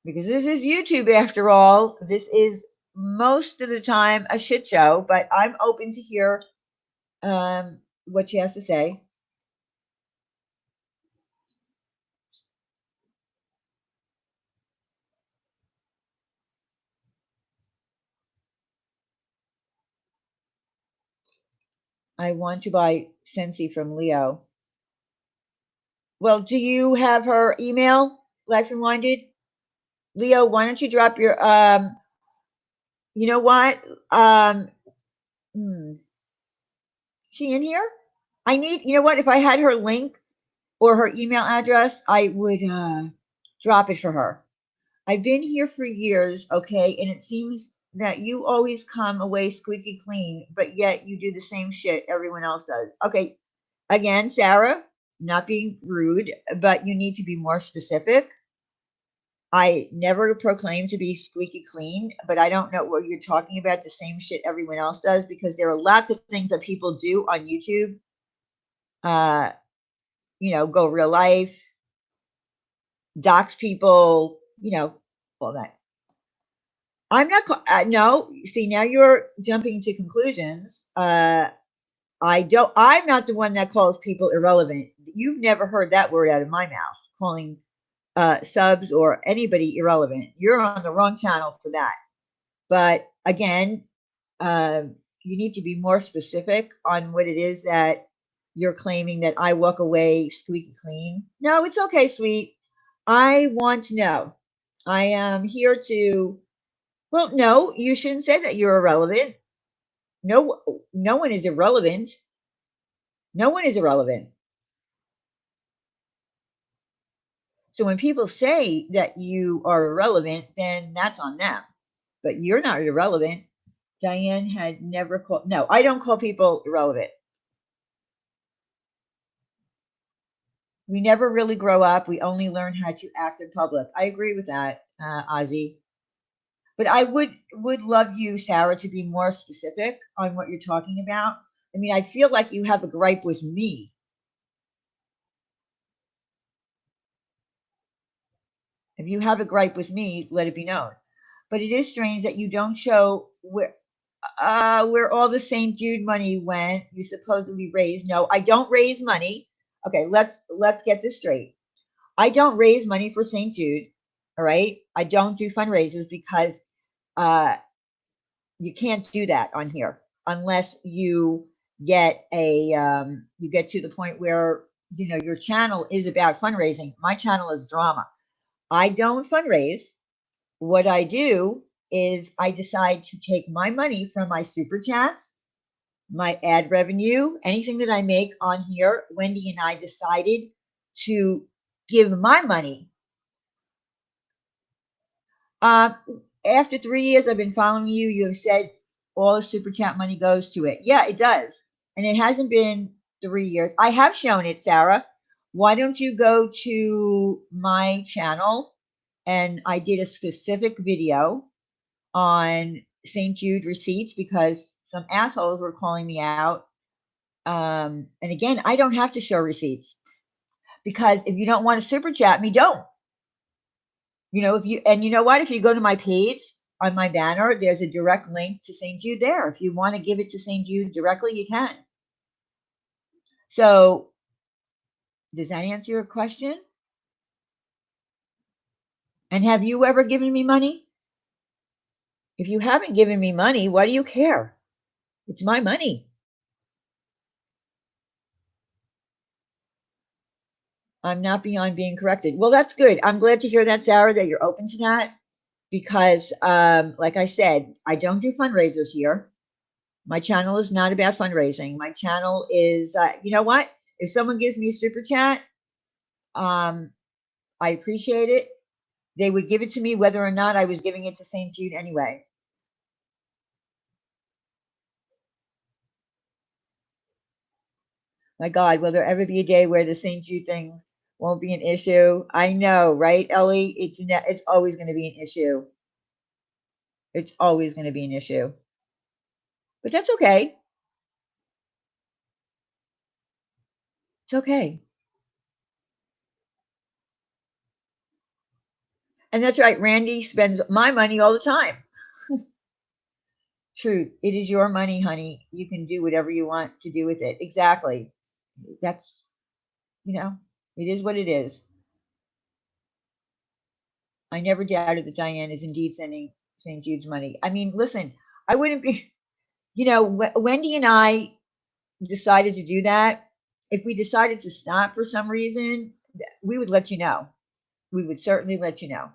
Because this is YouTube after all. This is most of the time a shit show, but I'm open to hear what she has to say. I want to buy Scentsy from Leo. Well, do you have her email, Life Reminded? Leo, why don't you drop your you know what? Hmm, she in here? I need, you know what? If I had her link or her email address, I would drop it for her. I've been here for years, okay, and it seems that you always come away squeaky clean, but yet you do the same shit everyone else does. Okay, again, Sarah, not being rude, but you need to be more specific. I never proclaim to be squeaky clean, but I don't know what you're talking about, the same shit everyone else does, because there are lots of things that people do on YouTube. Uh, go real life, dox people, all that. I'm not, no, see, now you're jumping to conclusions. I'm not the one that calls people irrelevant. You've never heard that word out of my mouth, calling subs or anybody irrelevant. You're on the wrong channel for that. But again, you need to be more specific on what it is that you're claiming that I walk away squeaky clean. No, it's okay, sweet. I want to know. I am here to, well, no, you shouldn't say that you're irrelevant. No, no one is irrelevant. No one is irrelevant. So when people say that you are irrelevant, then that's on them. But you're not irrelevant. Diane had never called, no, I don't call people irrelevant. We never really grow up. We only learn how to act in public. I agree with that, Ozzy. But I would love you, Sarah, to be more specific on what you're talking about. I mean, I feel like you have a gripe with me. If you have a gripe with me, let it be known. But it is strange that you don't show where all the St. Jude money went. You supposedly raised. No, I don't raise money. Okay, let's get this straight. I don't raise money for St. Jude. All right, I don't do fundraisers because uh, you can't do that on here unless you get to the point where your channel is about fundraising. My channel is drama. I don't fundraise. What I do is I decide to take my money from my super chats, my ad revenue, anything that I make on here. Wendy and I decided to give my money. Uh, After 3 years I've been following you, you have said all the super chat money goes to it. Yeah, it does. And it hasn't been 3 years. I have shown it, Sarah. Why don't you go to my channel? And I did a specific video on St. Jude receipts because some assholes were calling me out. And again, I don't have to show receipts because if you don't want to super chat me, don't. If you, and you know what, if you go to my page on my banner, there's a direct link to St. Jude there. If you want to give it to St. Jude directly, you can. So, does that answer your question? And have you ever given me money? If you haven't given me money, why do you care? It's my money. I'm not beyond being corrected. Well, that's good. I'm glad to hear that, Sarah, that you're open to that because, like I said, I don't do fundraisers here. My channel is not about fundraising. My channel is, you know what? If someone gives me a super chat, I appreciate it. They would give it to me whether or not I was giving it to St. Jude anyway. My God, will there ever be a day where the St. Jude thing won't be an issue? I know, right, Ellie? It's always going to be an issue. It's always going to be an issue. But that's okay. It's okay. And that's right. Randy spends my money all the time. Truth. It is your money, honey. You can do whatever you want to do with it. Exactly. That's, it is what it is. I never doubted that Diane is indeed sending St. Jude's money. I mean, listen, I wouldn't be, Wendy and I decided to do that. If we decided to stop for some reason, we would let you know. We would certainly let you know.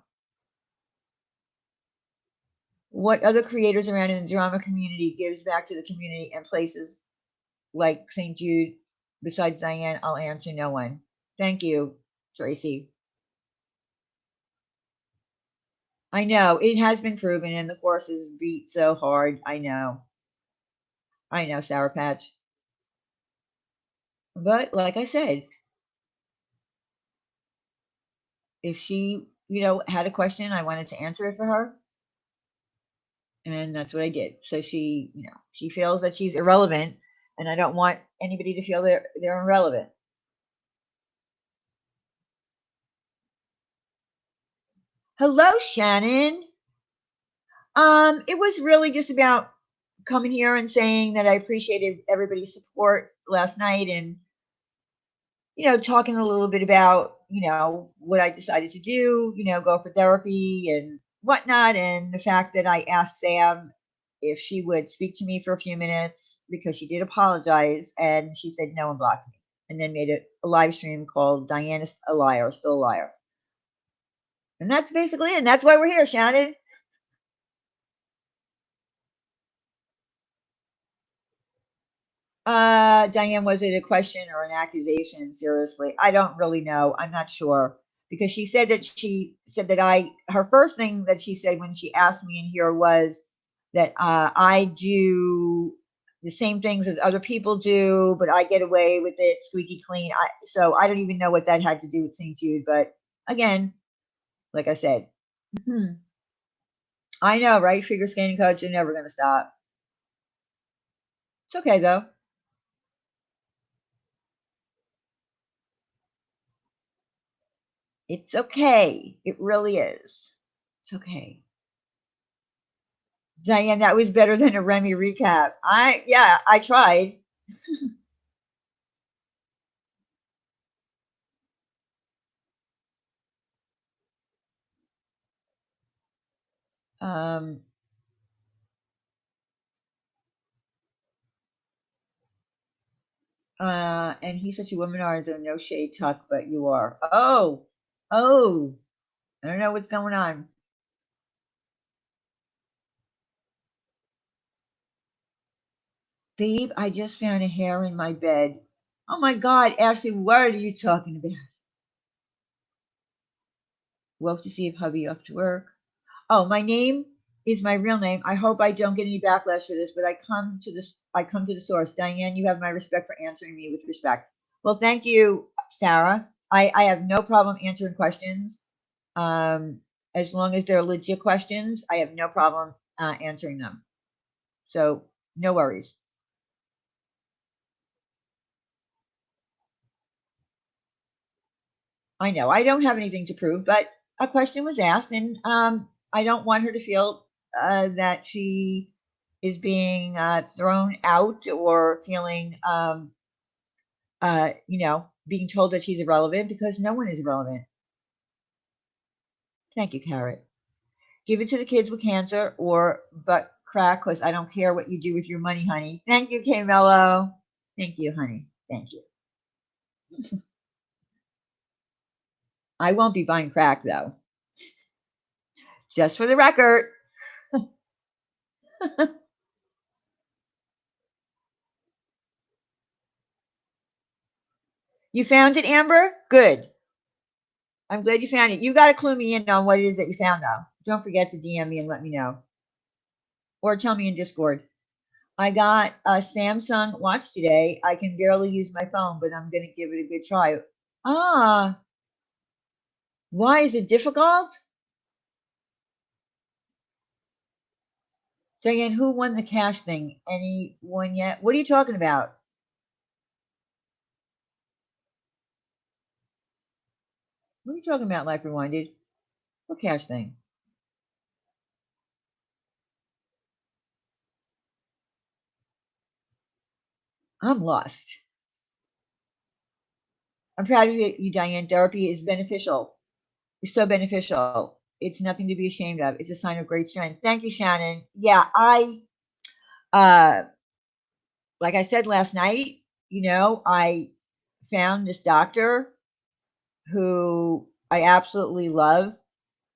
What other creators around in the drama community gives back to the community and places like St. Jude? Besides Diane, I'll answer no one. Thank you, Tracy. I know it has been proven, and the course is beat so hard. I know, Sour Patch. But like I said, if she, had a question, I wanted to answer it for her, and that's what I did. So she feels that she's irrelevant, and I don't want anybody to feel they're irrelevant. Hello, Shannon. It was really just about coming here and saying that I appreciated everybody's support last night and, talking a little bit about, what I decided to do, go for therapy and whatnot. And the fact that I asked Sam if she would speak to me for a few minutes because she did apologize and she said no and blocked me and then made a live stream called Diana's a liar, still a liar. And that's basically it. And that's why we're here, Shannon. Diane, was it a question or an accusation? Seriously, I don't really know. I'm not sure because she said that her first thing that she said when she asked me in here was that I do the same things as other people do, but I get away with it squeaky clean. So I don't even know what that had to do with St. Jude. But again, like I said, I know, right? Figure skating coach, you're never going to stop. It's okay though. It's okay. It really is. It's okay. Diane, that was better than a Remy recap. Yeah, I tried. Um, and he's such a womanizer, no shade tuck, but you are. Oh, I don't know what's going on. Babe, I just found a hair in my bed. Oh my God, Ashley, what are you talking about? Woke to see if hubby off to work. Oh, my name is my real name. I hope I don't get any backlash for this, but I come to the source. Diane, you have my respect for answering me with respect. Well, thank you, Sarah. I have no problem answering questions. Um, as long as they're legit questions, I have no problem answering them. So no worries. I know I don't have anything to prove, but a question was asked, and I don't want her to feel that she is being thrown out or feeling, being told that she's irrelevant because no one is irrelevant. Thank you, Carrot. Give it to the kids with cancer or butt crack because I don't care what you do with your money, honey. Thank you, K Mello. Thank you, honey. Thank you. I won't be buying crack though. Just for the record. You found it, Amber? Good. I'm glad you found it. You got to clue me in on what it is that you found, though. Don't forget to DM me and let me know. Or tell me in Discord. I got a Samsung watch today. I can barely use my phone, but I'm going to give it a good try. Ah, why is it difficult? Diane, who won the cash thing? Anyone yet? What are you talking about? What are you talking about, Life Rewinded? What cash thing? I'm lost. I'm proud of you, Diane. Therapy is beneficial. It's so beneficial. It's nothing to be ashamed of. It's a sign of great strength. Thank you, Shannon. Yeah, uh, like I said last night, I found this doctor who I absolutely love.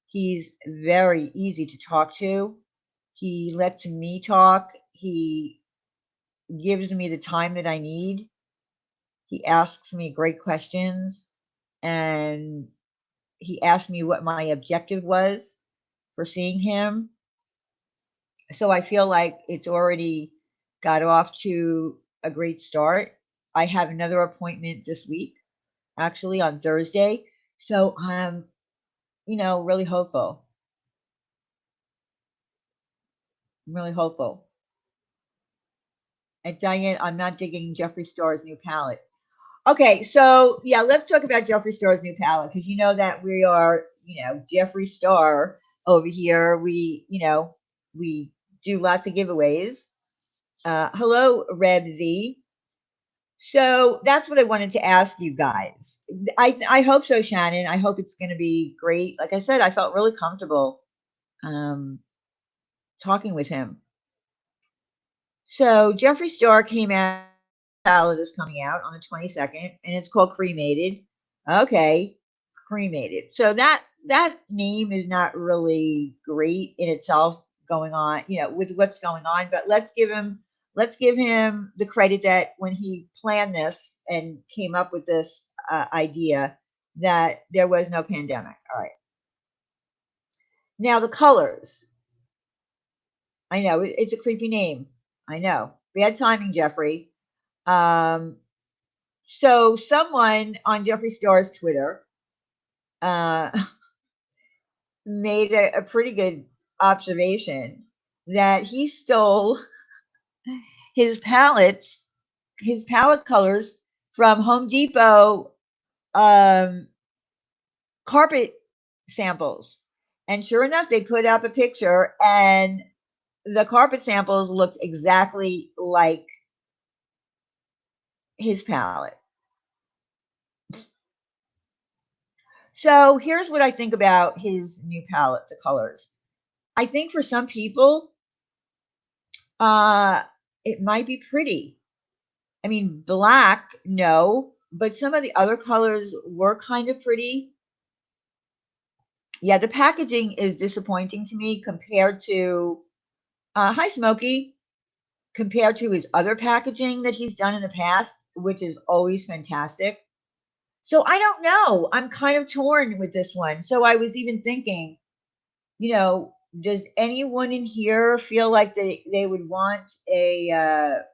He's very easy to talk to. He lets me talk. He gives me the time that I need. He asks me great questions, and he asked me what my objective was for seeing him. So I feel like it's already got off to a great start. I have another appointment this week, actually on Thursday. So I'm, really hopeful. I'm really hopeful. And Diane, I'm not digging Jeffree Star's new palette. Okay, so yeah, let's talk about Jeffree Star's new palette because you know that we are, Jeffree Star over here. We do lots of giveaways. Hello, Reb Z. So that's what I wanted to ask you guys. I hope so, Shannon. I hope it's going to be great. Like I said, I felt really comfortable um, talking with him. So Jeffree Star came out. Palette is coming out on the 22nd, and it's called Cremated. Okay, Cremated. So that name is not really great in itself going on, with what's going on, but let's give him the credit that when he planned this and came up with this idea that there was no pandemic. All right. Now the colors. I know it's a creepy name. I know. Bad timing, Jeffrey. Um, So someone on Jeffree Star's Twitter uh, made a pretty good observation that he stole his palettes, his palette colors from Home Depot um, carpet samples. And sure enough, they put up a picture, and the carpet samples looked exactly like his palette. So here's what I think about his new palette, the colors. I think for some people, Uh, it might be pretty. I mean, black, no, but some of the other colors were kind of pretty. Yeah, the packaging is disappointing to me compared to, hi, Smokey, compared to his other packaging that he's done in the past, which is always fantastic. So I don't know. I'm kind of torn with this one. So I was even thinking, does anyone in here feel like they would want a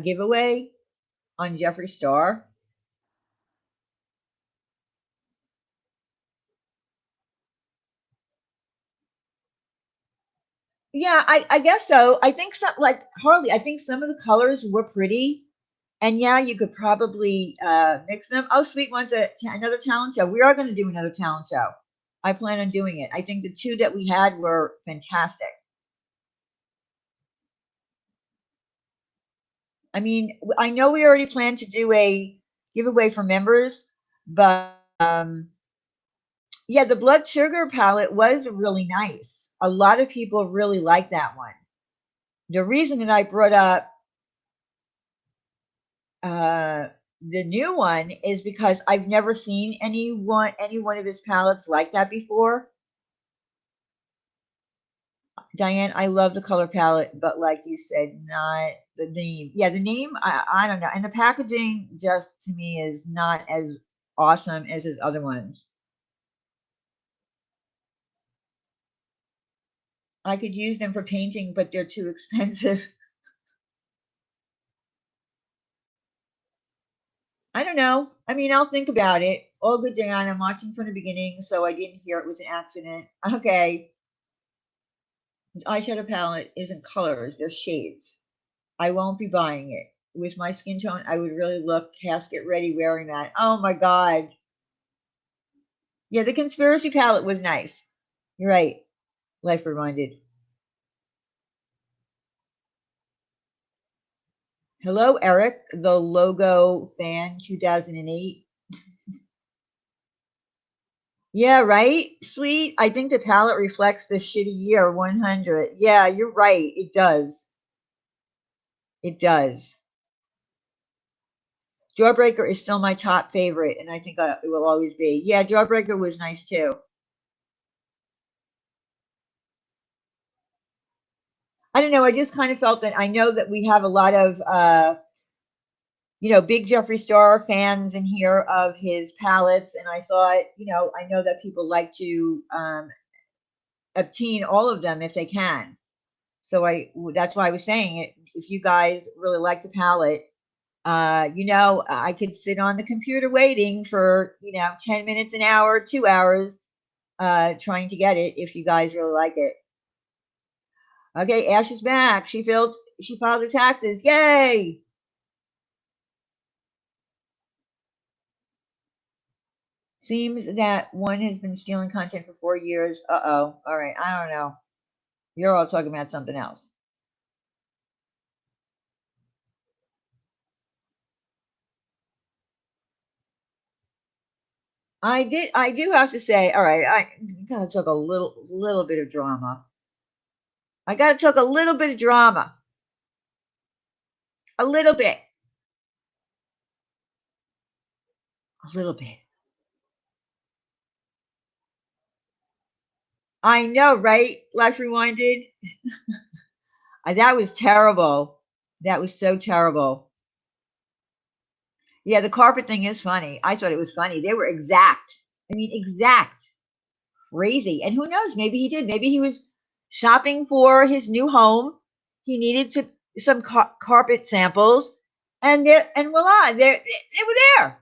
giveaway on Jeffree Star? Yeah, I guess so. I think some like Harley, I think some of the colors were pretty. And yeah, you could probably mix them. Oh, sweet one's another talent show. We are going to do another talent show. I plan on doing it. I think the two that we had were fantastic. I mean, I know we already planned to do a giveaway for members, but yeah, the blood sugar palette was really nice. A lot of people really liked that one. The reason that I brought up Uh, the new one is because I've never seen any one of his palettes like that before. Diane, I love the color palette, but like you said, not the name. Yeah, the name, I don't know. And the packaging just to me is not as awesome as his other ones. I could use them for painting, but they're too expensive. I don't know. I mean, I'll think about it. All good, Diane. I'm watching from the beginning, so I didn't hear it was an accident. Okay. His eyeshadow palette isn't colors, they're shades. I won't be buying it. With my skin tone, I would really look casket ready wearing that. Oh my God. Yeah, the conspiracy palette was nice. You're right. Life reminded. Hello, Eric, the logo fan 2008. Yeah, right? Sweet. I think the palette reflects the shitty year 100. Yeah, you're right. It does. It does. Jawbreaker is still my top favorite, and I think it will always be. Yeah, Jawbreaker was nice too. I don't know. I just kind of felt that I know that we have a lot of big Jeffree Star fans in here of his palettes, and I thought, I know that people like to obtain all of them if they can. So that's why I was saying it. If you guys really like the palette, I could sit on the computer waiting for 10 minutes, an hour, 2 hours, trying to get it if you guys really like it. Okay, Ash is back. She filed her taxes. Yay! Seems that one has been stealing content for 4 years. Uh-oh. All right, I don't know. You're all talking about something else. I do have to say, all right, I gotta talk a little bit of drama. I gotta talk a little bit of drama. A little bit. A little bit. I know, right? Life Rewinded. That was terrible. That was so terrible. Yeah, the carpet thing is funny. I thought it was funny. They were exact. I mean, exact. Crazy. And who knows? Maybe he did. Maybe he was shopping for his new home. He needed some carpet samples, and voila, they were there.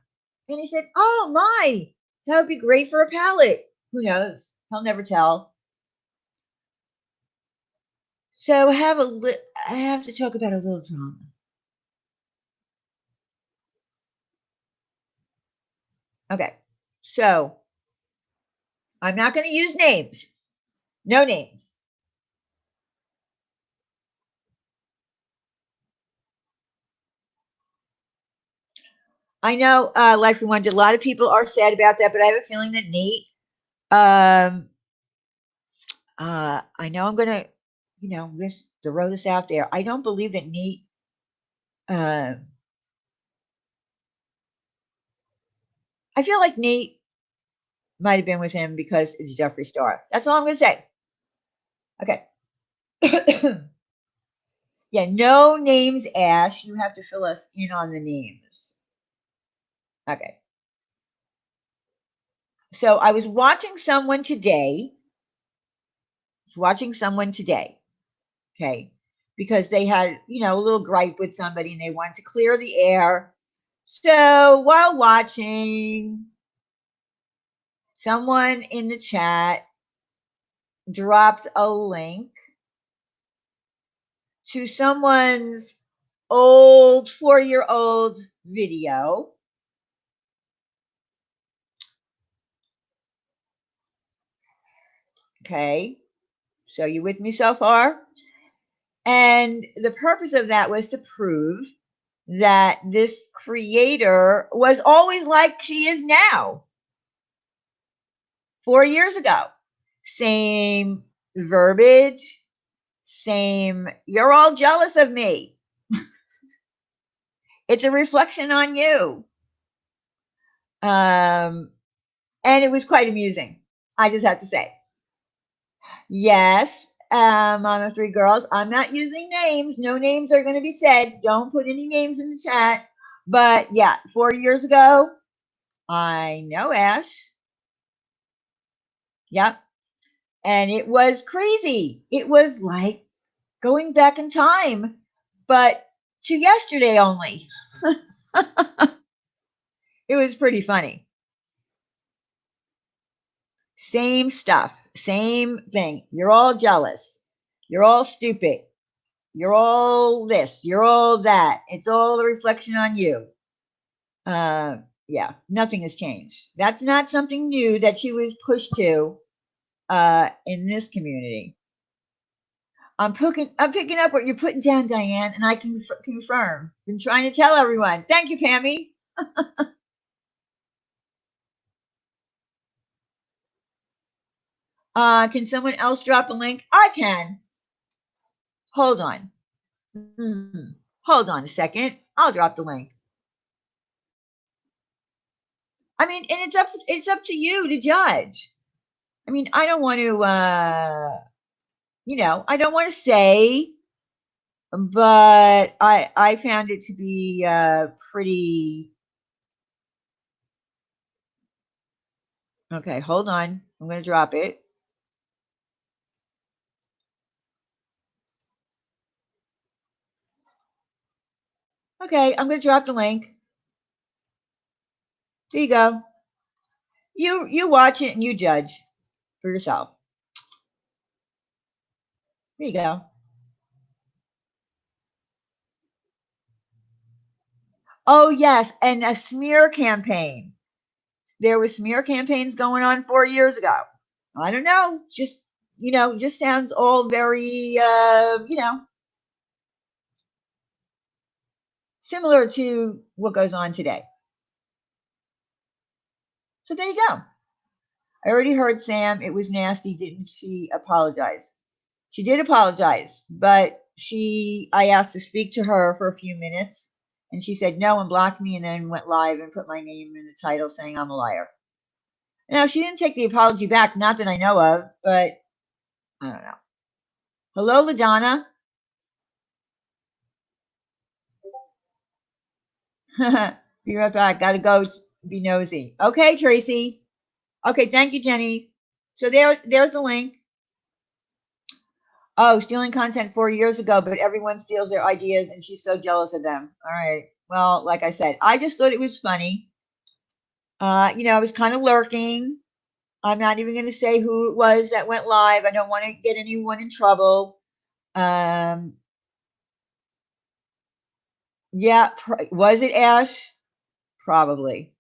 And he said, "Oh my, that would be great for a palette." Who knows? He'll never tell. So I have to talk about a little drama. Okay, so I'm not going to use names. No names. I know, Life Rewind, a lot of people are sad about that, but I have a feeling that Nate, um, I know I'm gonna, just throw this out there. I don't believe that Nate, uh, I feel like Nate might have been with him because it's Jeffree Star. That's all I'm gonna say. Okay. Yeah, no names, Ash. You have to fill us in on the names. Okay. So I was watching someone today. Okay, because they had, a little gripe with somebody and they wanted to clear the air. So while watching, someone in the chat dropped a link to someone's old 4-year-old video. Okay, so you with me so far? And the purpose of that was to prove that this creator was always like she is now. 4 years ago, same verbiage, same, you're all jealous of me. It's a reflection on you. And it was quite amusing. I just have to say. Yes, Mama Three Girls, I'm not using names. No names are going to be said. Don't put any names in the chat. But yeah, 4 years ago, I know Ash. Yep. And it was crazy. It was like going back in time, but to yesterday only. It was pretty funny. Same stuff, same thing. You're all jealous. You're all stupid. You're all this. You're all that. It's all a reflection on you. Yeah, nothing has changed. That's not something new that she was pushed to in this community. I'm picking up what you're putting down, Diane, and I can confirm. Been trying to tell everyone. Thank you, Pammy. Can someone else drop a link? I can. Hold on. Hold on a second. I'll drop the link. I mean, and it's up to you to judge. I mean, I don't want to I don't want to say but I found it to be pretty. Okay, hold on. I'm going to drop it. Okay, I'm going to drop the link. There you go. You watch it and you judge for yourself. There you go. Oh yes, and a smear campaign. There were smear campaigns going on 4 years ago. I don't know. Just just sounds all very similar to what goes on today. So there you go. I already heard Sam. It was nasty. Didn't she apologize? She did apologize, but I asked to speak to her for a few minutes, and she said no and blocked me, and then went live and put my name in the title saying I'm a liar. Now, she didn't take the apology back, not that I know of, but I don't know. Hello, LaDonna. Be right back. Gotta go be nosy. Okay, Tracy. Okay, thank you, Jenny. So there's the link. Oh, stealing content 4 years ago, but everyone steals their ideas and she's so jealous of them. All right. Well, like I said, I just thought it was funny. I was kind of lurking. I'm not even going to say who it was that went live. I don't want to get anyone in trouble. Um, yeah, was it Ash? Probably.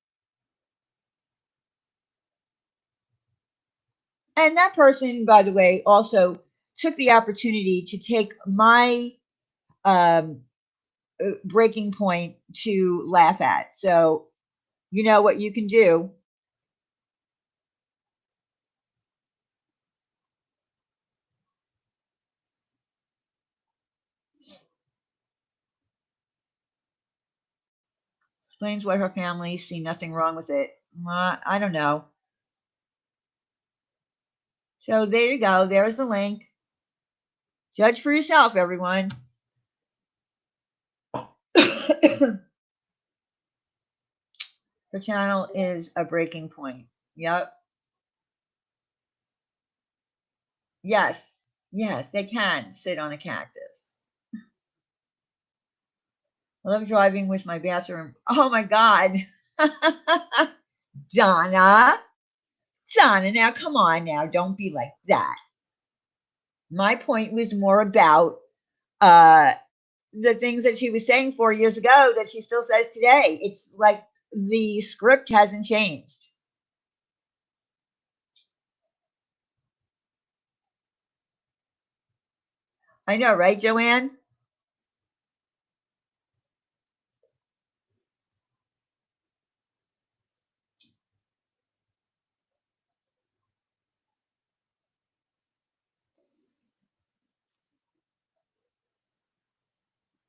And that person, by the way, also took the opportunity to take my um, breaking point to laugh at. So, you know what you can do. Explains why her family see nothing wrong with it. I don't know. So there you go. There's the link. Judge for yourself, everyone. Her channel is a breaking point. Yep. Yes. Yes, they can sit on a cactus. I love driving with my bathroom. Oh my God. Donna. Donna, now come on now. Don't be like that. My point was more about uh, the things that she was saying 4 years ago that she still says today. It's like the script hasn't changed. I know, right, Joanne?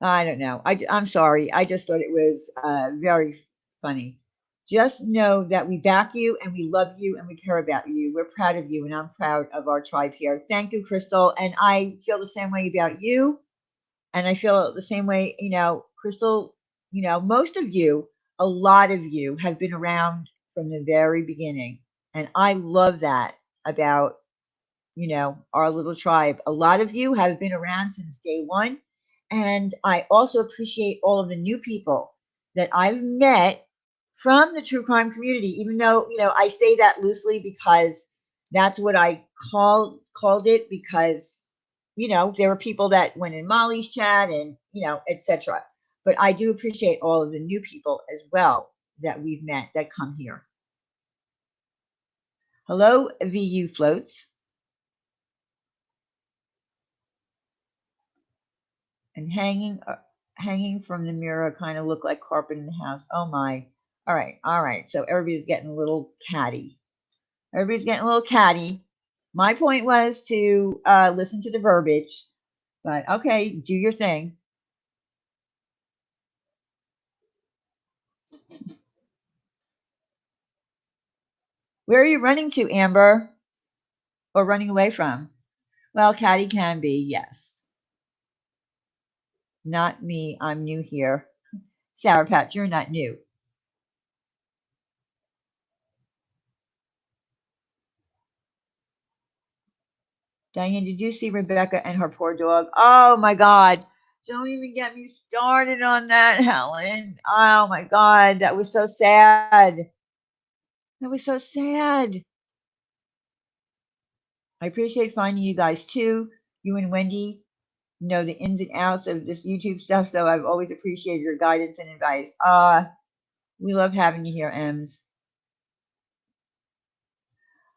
I don't know. I'm sorry. I just thought it was very funny. Just know that we back you and we love you and we care about you. We're proud of you and I'm proud of our tribe here. Thank you, Crystal. And I feel the same way about you. And I feel the same way, Crystal, most of you, a lot of you have been around from the very beginning. And I love that about, our little tribe. A lot of you have been around since day one. And I also appreciate all of the new people that I've met from the true crime community, even though, I say that loosely because that's what I called it because, there were people that went in Molly's chat and, etc. But I do appreciate all of the new people as well that we've met that come here. Hello, VU Floats. And hanging from the mirror kind of look like carpet in the house. Oh my. All right. So everybody's getting a little catty. Everybody's getting a little catty. My point was to listen to the verbiage, but okay, do your thing. Where are you running to, Amber? Or running away from? Well, catty can be, yes. Not me. I'm new here. Sour Patch, you're not new. Diane, did you see Rebecca and her poor dog? Oh my God. Don't even get me started on that, Helen. Oh my God. That was so sad. That was so sad. I appreciate finding you guys too. You and Wendy know the ins and outs of this YouTube stuff, so I've always appreciated your guidance and advice. We love having you here, Ems.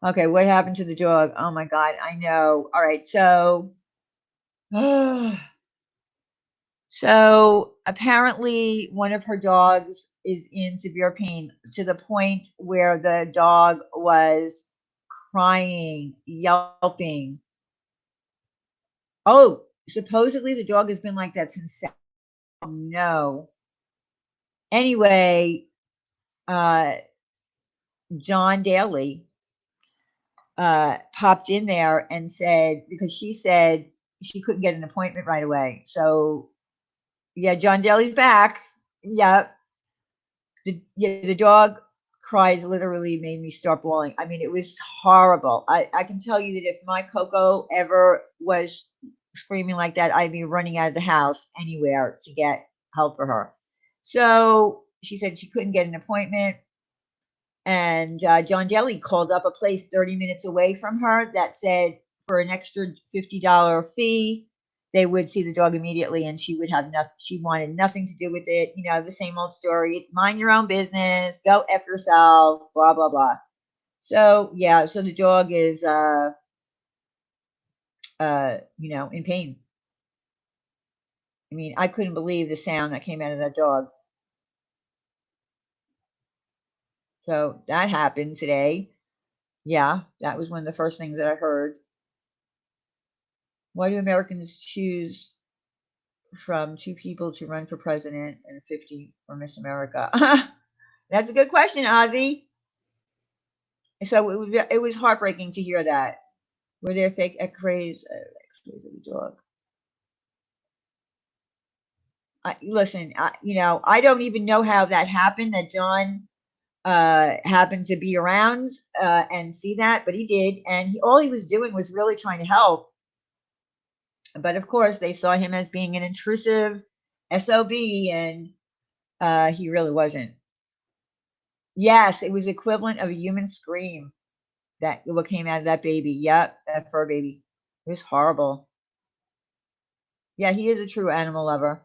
Okay, what happened to the dog? Oh my God, I know. All right, so so apparently one of her dogs is in severe pain to the point where the dog was crying, yelping. Oh, supposedly the dog has been like that since no. Anyway, uh, John Daly popped in there and said, because she said she couldn't get an appointment right away. So, yeah, John Daly's back. Yeah, the dog cries literally made me start bawling. I mean, it was horrible. I can tell you that if my Coco ever was screaming like that, I'd be running out of the house anywhere to get help for her. So she said she couldn't get an appointment. And John Daly called up a place 30 minutes away from her that said for an extra $50 fee, they would see the dog immediately and she would have nothing. She wanted nothing to do with it. You know, the same old story. Mind your own business. Go F yourself. Blah, blah, blah. So, yeah. So the dog is, in pain. I mean, I couldn't believe the sound that came out of that dog. So that happened today. Yeah, that was one of the first things that I heard. Why do Americans choose from 2 people to run for president and 50 for Miss America? That's a good question, Ozzy. So it was heartbreaking to hear that. Were there fake X-rays of the dog? Listen, I don't even know how that happened. That John happened to be around and see that, but he did, and all he was doing was really trying to help. But of course, they saw him as being an intrusive SOB, and he really wasn't. Yes, it was equivalent of a human scream that what came out of that baby. Yep, that fur baby. It was horrible. Yeah, he is a true animal lover.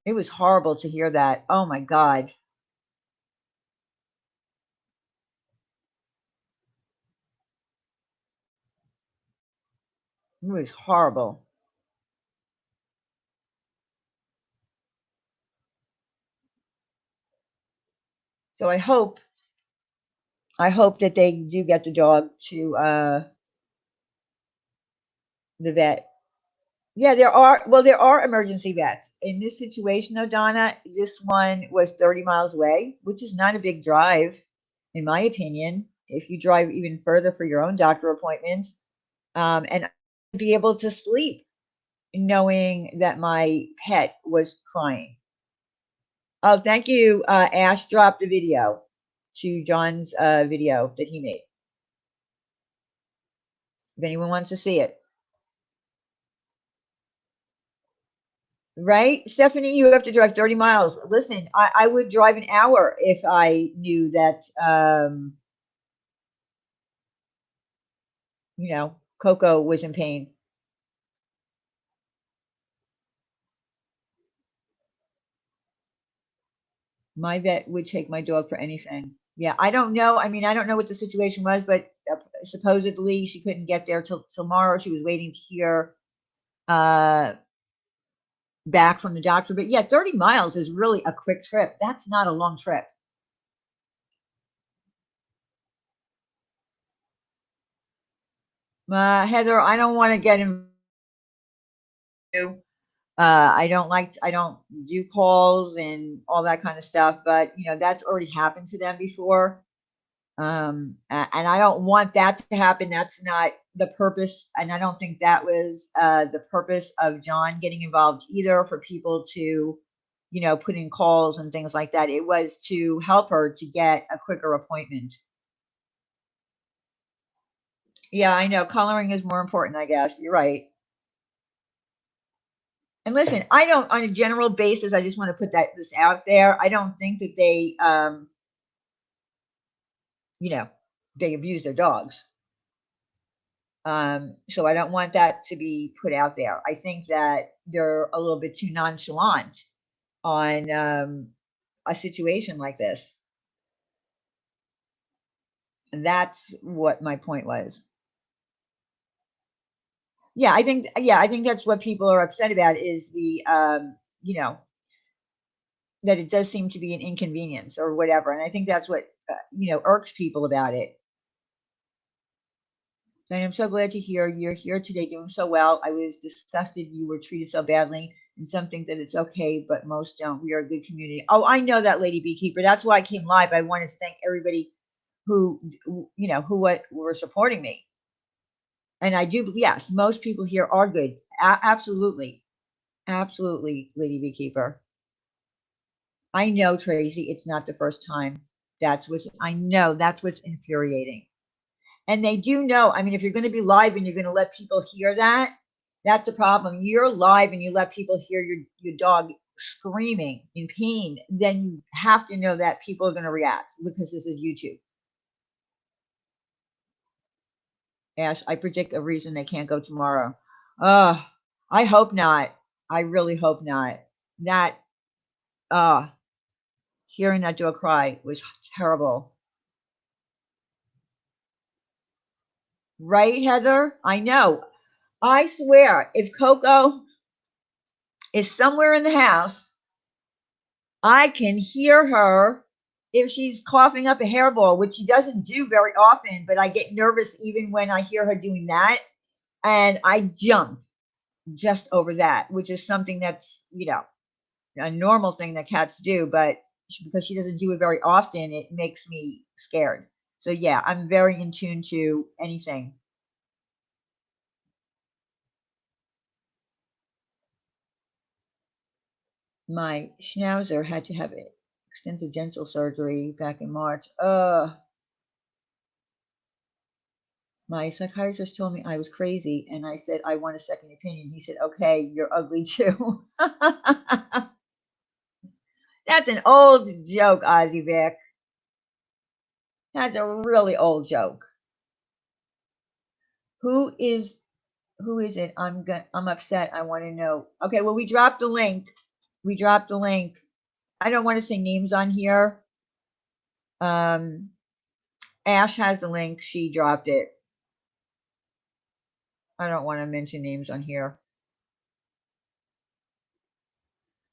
It was horrible to hear that. Oh my God. It was horrible. So I hope that they do get the dog to the vet. Yeah, there are emergency vets. In this situation though, Donna, this one was 30 miles away, which is not a big drive, in my opinion. If you drive even further for your own doctor appointments, and be able to sleep knowing that my pet was crying. Oh, thank you. Ash dropped a video to John's video that he made. If anyone wants to see it. Right? Stephanie, you have to drive 30 miles. Listen, I would drive an hour if I knew that, Coco was in pain. My vet would take my dog for anything. Yeah, I don't know. I mean, I don't know what the situation was, but supposedly she couldn't get there till tomorrow. She was waiting to hear uh, back from the doctor. But yeah, 30 miles is really a quick trip. That's not a long trip. Heather, I don't want to get into. I don't do calls and all that kind of stuff, but that's already happened to them before. And I don't want that to happen. That's not the purpose. And I don't think that was the purpose of John getting involved either, for people to, put in calls and things like that. It was to help her to get a quicker appointment. Yeah, I know. Coloring is more important, I guess. You're right. And listen, I don't, on a general basis, I just want to put this out there. I don't think that you know, they abuse their dogs. So I don't want that to be put out there. I think that they're a little bit too nonchalant on a situation like this. And that's what my point was. Yeah, I think that's what people are upset about, is the you know, that it does seem to be an inconvenience or whatever. And I think that's what irks people about it. And I'm so glad to hear you're here today doing so well. I was disgusted you were treated so badly, and some think that it's okay, but most don't. We are a good community. Oh, I know that, Lady Beekeeper. That's why I came live. I want to thank everybody who, who were supporting me. And I do, yes, most people here are good. Absolutely. Absolutely, Lady Beekeeper. I know, Tracy, it's not the first time. I know that's what's infuriating. And they do know. I mean, if you're going to be live and you're going to let people hear that, that's the problem. You're live and you let people hear your dog screaming in pain, then you have to know that people are going to react, because this is YouTube. Ash, I predict a reason they can't go tomorrow. Uh, I hope not. I really hope not. That uh hearing that dog cry was terrible. Right, Heather? I know. I swear, if Coco is somewhere in the house, I can hear her if she's coughing up a hairball, which she doesn't do very often, but I get nervous even when I hear her doing that. And I jump just over that, which is something that's, a normal thing that cats do, but because she doesn't do it very often, it makes me scared. So yeah, I'm very in tune to anything. My schnauzer had to have extensive dental surgery back in March. My psychiatrist told me I was crazy, and I said, I want a second opinion. He said, okay, you're ugly too. That's an old joke, Ozzy Vic. That's a really old joke. Who is who is it? I'm upset. I want to know. Okay, well, we dropped the link. We dropped the link. I don't want to say names on here. Um, Ash has the link. She dropped it. I don't want to mention names on here.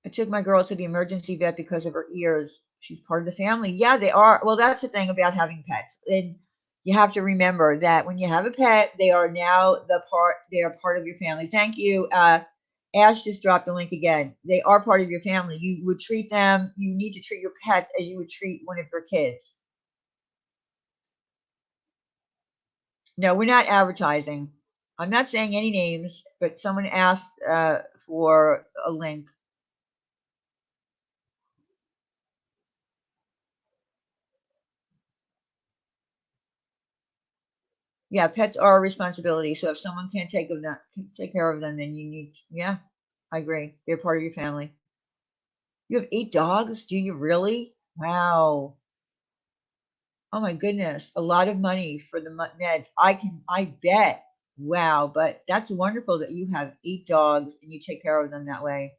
I took my girl to the emergency vet because of her ears. She's part of the family. Yeah, they are. Well, that's the thing about having pets. And you have to remember that when you have a pet, they are now they are part of your family. Thank you. Ash just dropped the link again. They are part of your family. You would treat them, you need to treat your pets as you would treat one of your kids. No, we're not advertising. I'm not saying any names, but someone asked for a link. Yeah, pets are a responsibility. So if someone can't take care of them, then you need. Yeah, I agree. They're part of your family. You have 8 dogs? Do you really? Wow. Oh my goodness, a lot of money for the meds. I bet. Wow, but that's wonderful that you have 8 dogs and you take care of them that way.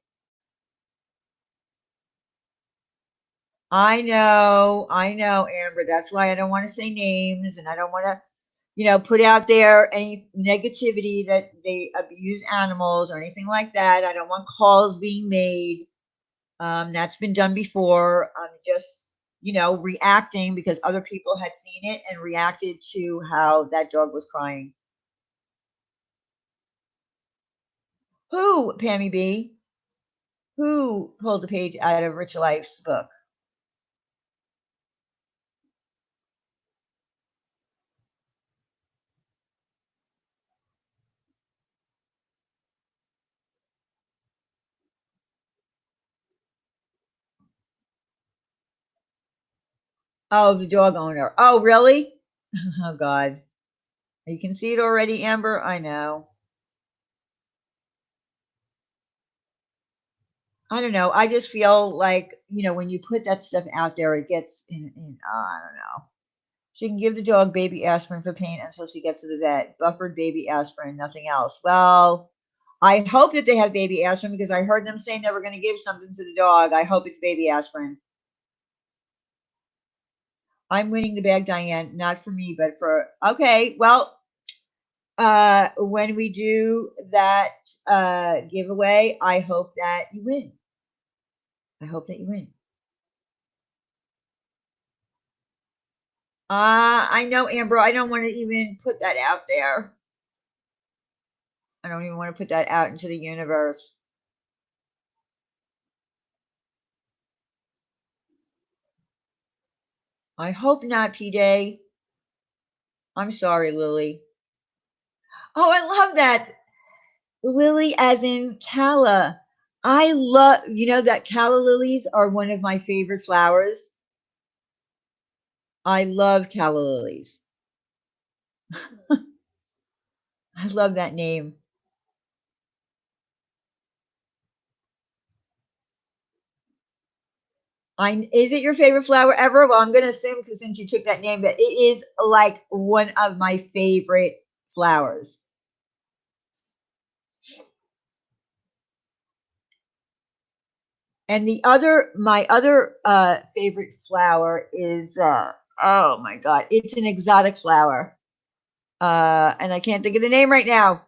I know, Amber. That's why I don't want to say names, and I don't want to, put out there any negativity that they abuse animals or anything like that. I don't want calls being made. That's been done before. I'm just, reacting because other people had seen it and reacted to how that dog was crying. Who, Pammy B? Who pulled the page out of Rich Life's book? Oh, the dog owner. Oh, really? Oh, God. You can see it already, Amber? I know. I don't know. I just feel like, when you put that stuff out there, it gets in I don't know. She can give the dog baby aspirin for pain until she gets to the vet. Buffered baby aspirin, nothing else. Well, I hope that they have baby aspirin because I heard them saying they were going to give something to the dog. I hope it's baby aspirin. I'm winning the bag, Diane. Not for me, but for, okay. Well, when we do that giveaway, I hope that you win. I hope that you win. I know, Amber. I don't want to even put that out there. I don't even want to put that out into the universe. I hope not, P Day. I'm sorry, Lily. Oh, I love that. Lily as in calla. I love, that calla lilies are one of my favorite flowers. I love calla lilies. I love that name. Is it your favorite flower ever? Well, I'm going to assume because since you took that name that it is like one of my favorite flowers. And my other favorite flower is oh my God, it's an exotic flower. And I can't think of the name right now.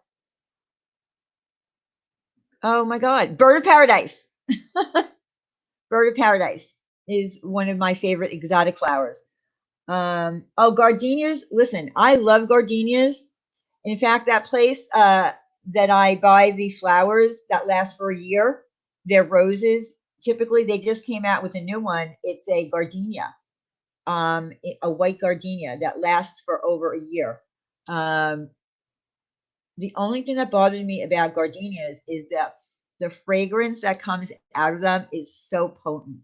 Oh my God, bird of paradise. Bird of paradise is one of my favorite exotic flowers. Oh, gardenias. Listen, I love gardenias. In fact, that place that I buy the flowers that last for a year, they're roses. Typically, they just came out with a new one. It's a gardenia, a white gardenia that lasts for over a year. Um, the only thing that bothered me about gardenias is that the fragrance that comes out of them is so potent.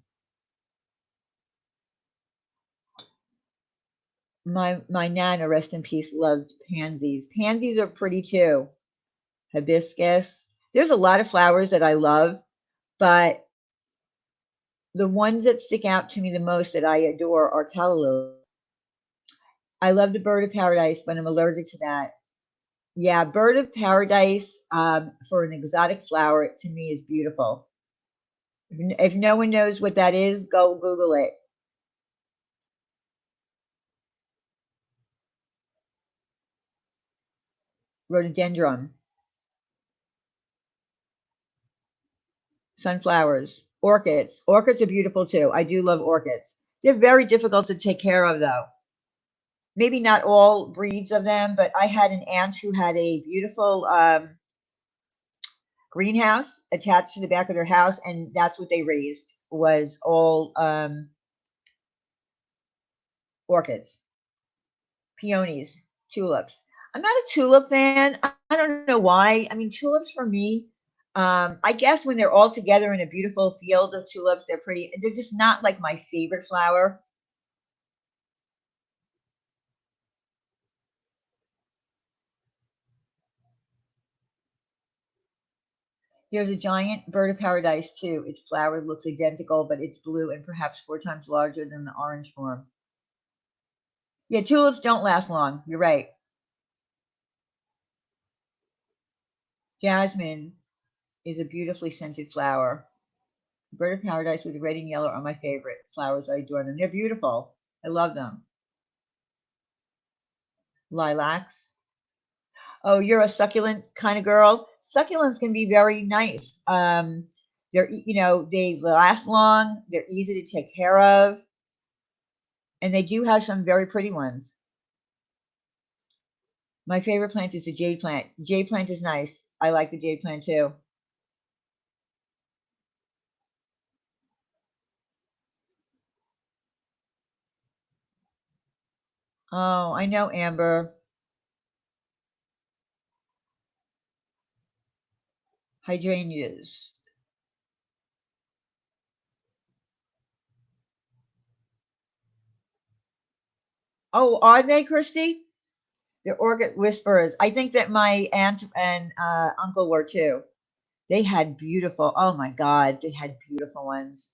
My nana, rest in peace, loved pansies. Pansies are pretty too. Hibiscus. There's a lot of flowers that I love, but the ones that stick out to me the most that I adore are calla lilies. I love the bird of paradise, but I'm allergic to that. Yeah, bird of paradise for an exotic flower to me is beautiful. If no one knows what that is, go Google it. Rhododendron, sunflowers, orchids. Orchids are beautiful too. I do love orchids. They're very difficult to take care of though. Maybe not all breeds of them, but I had an aunt who had a beautiful greenhouse attached to the back of their house, and that's what they raised was all orchids, peonies, tulips. I'm not a tulip fan. I don't know why. I mean, tulips for me, I guess when they're all together in a beautiful field of tulips, they're pretty. They're just not like my favorite flower. There's a giant bird of paradise too. Its flower looks identical, but it's blue and perhaps 4 times larger than the orange form. Yeah, tulips don't last long. You're right. Jasmine is a beautifully scented flower. Bird of paradise with red and yellow are my favorite flowers. I adore them. They're beautiful. I love them. Lilacs. Oh, you're a succulent kind of girl. Succulents can be very nice. They last long. They're easy to take care of, and they do have some very pretty ones. My favorite plant is the jade plant. Jade plant is nice. I like the jade plant too. Oh, I know, Amber. Hydrangeas. Oh, are they, Christy? They're orchid whisperers. I think that my aunt and uncle were too. They had beautiful, oh my God, they had beautiful ones.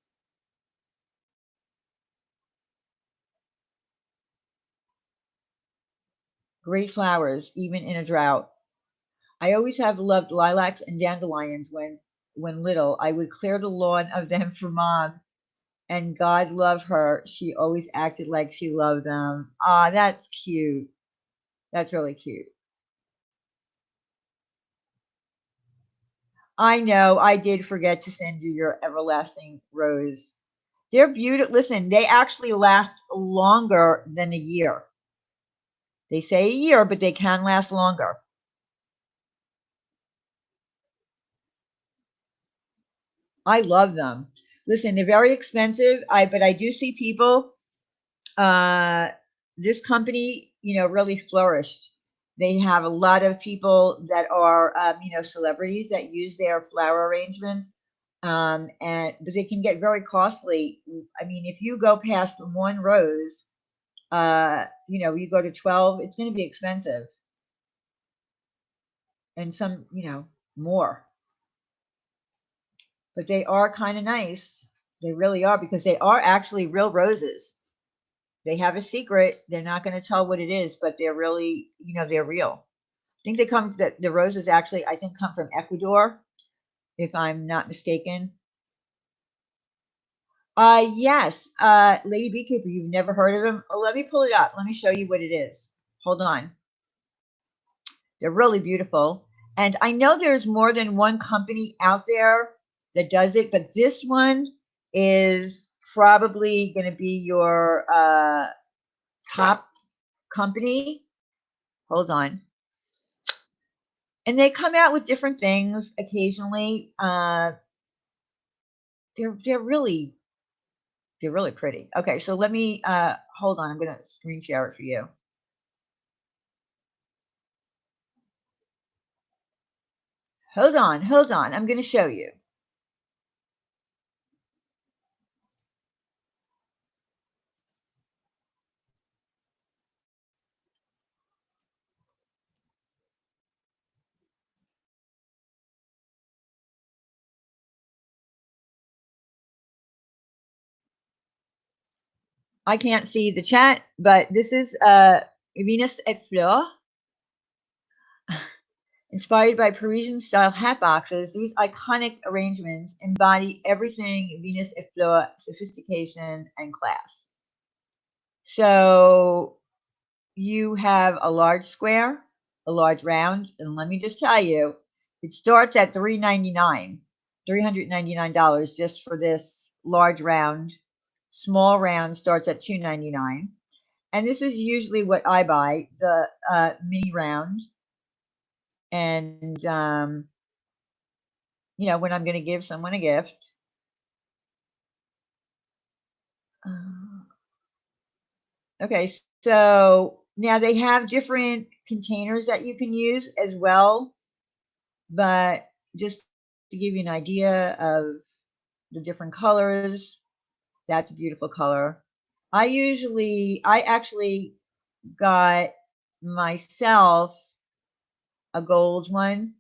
Great flowers, even in a drought. I always have loved lilacs and dandelions when little. I would clear the lawn of them for mom, and God love her. She always acted like she loved them. Ah, that's cute. That's really cute. I know I did forget to send you your everlasting rose. They're beautiful. Listen, they actually last longer than a year. They say a year, but they can last longer. I love them. Listen, they're very expensive. But I do see people. Uh, this company, really flourished. They have a lot of people that are, celebrities that use their flower arrangements. And but they can get very costly. I mean, if you go past one rose, you go to 12, it's going to be expensive, and some, more. But they are kind of nice. They really are because they are actually real roses. They have a secret. They're not going to tell what it is, but they're really, they're real. I think the roses actually, I think, come from Ecuador, if I'm not mistaken. Yes, Lady Beekeeper, you've never heard of them? Oh, let me pull it up. Let me show you what it is. Hold on. They're really beautiful. And I know there's more than one company out there that does it, but this one is probably going to be your top company. Hold on. And they come out with different things occasionally. They're really pretty. Okay, so let me hold on. I'm going to screen share it for you. Hold on. I'm going to show you. I can't see the chat, but this is Venus et Fleur. Inspired by Parisian style hat boxes, these iconic arrangements embody everything Venus et Fleur sophistication and class. So you have a large square, a large round, and let me just tell you, it starts at $399 just for this large round. Small round starts at $299, and this is usually what I buy, the mini round. And when I'm going to give someone a gift. Uh, okay, so now they have different containers that you can use as well, but just to give you an idea of the different colors, that's a beautiful color. I actually got myself a gold one,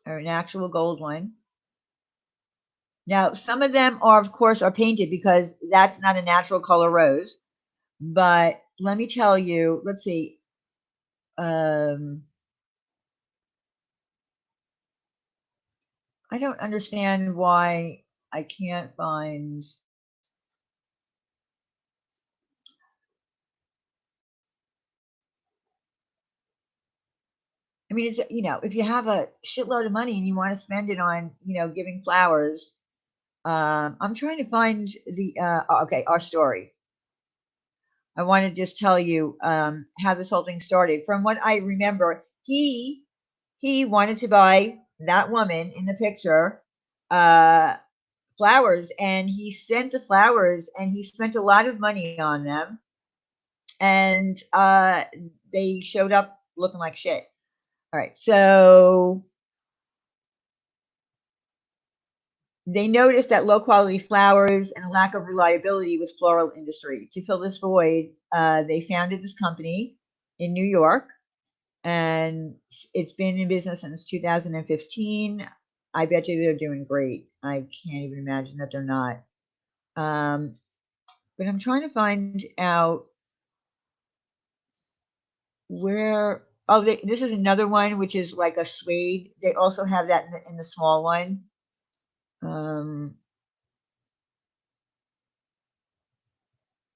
or an actual gold one. Now, some of them are, of course, are painted because that's not a natural color rose. But let me tell you, let's see. Um, I don't understand why I can't find. I mean, it's, if you have a shitload of money and you want to spend it on, giving flowers. I'm trying to find the. Okay, our story. I want to just tell you how this whole thing started. From what I remember, he wanted to buy that woman in the picture uh, flowers, and he sent the flowers, and he spent a lot of money on them, and they showed up looking like shit. All right, so They noticed that low quality flowers and a lack of reliability with floral industry. To fill this void, they founded this company in New York, and it's been in business since 2015. I bet you they're doing great. I can't even imagine that they're not. Um, but I'm trying to find out where. Oh, this is another one, which is like a suede. They also have that in the small one. Um,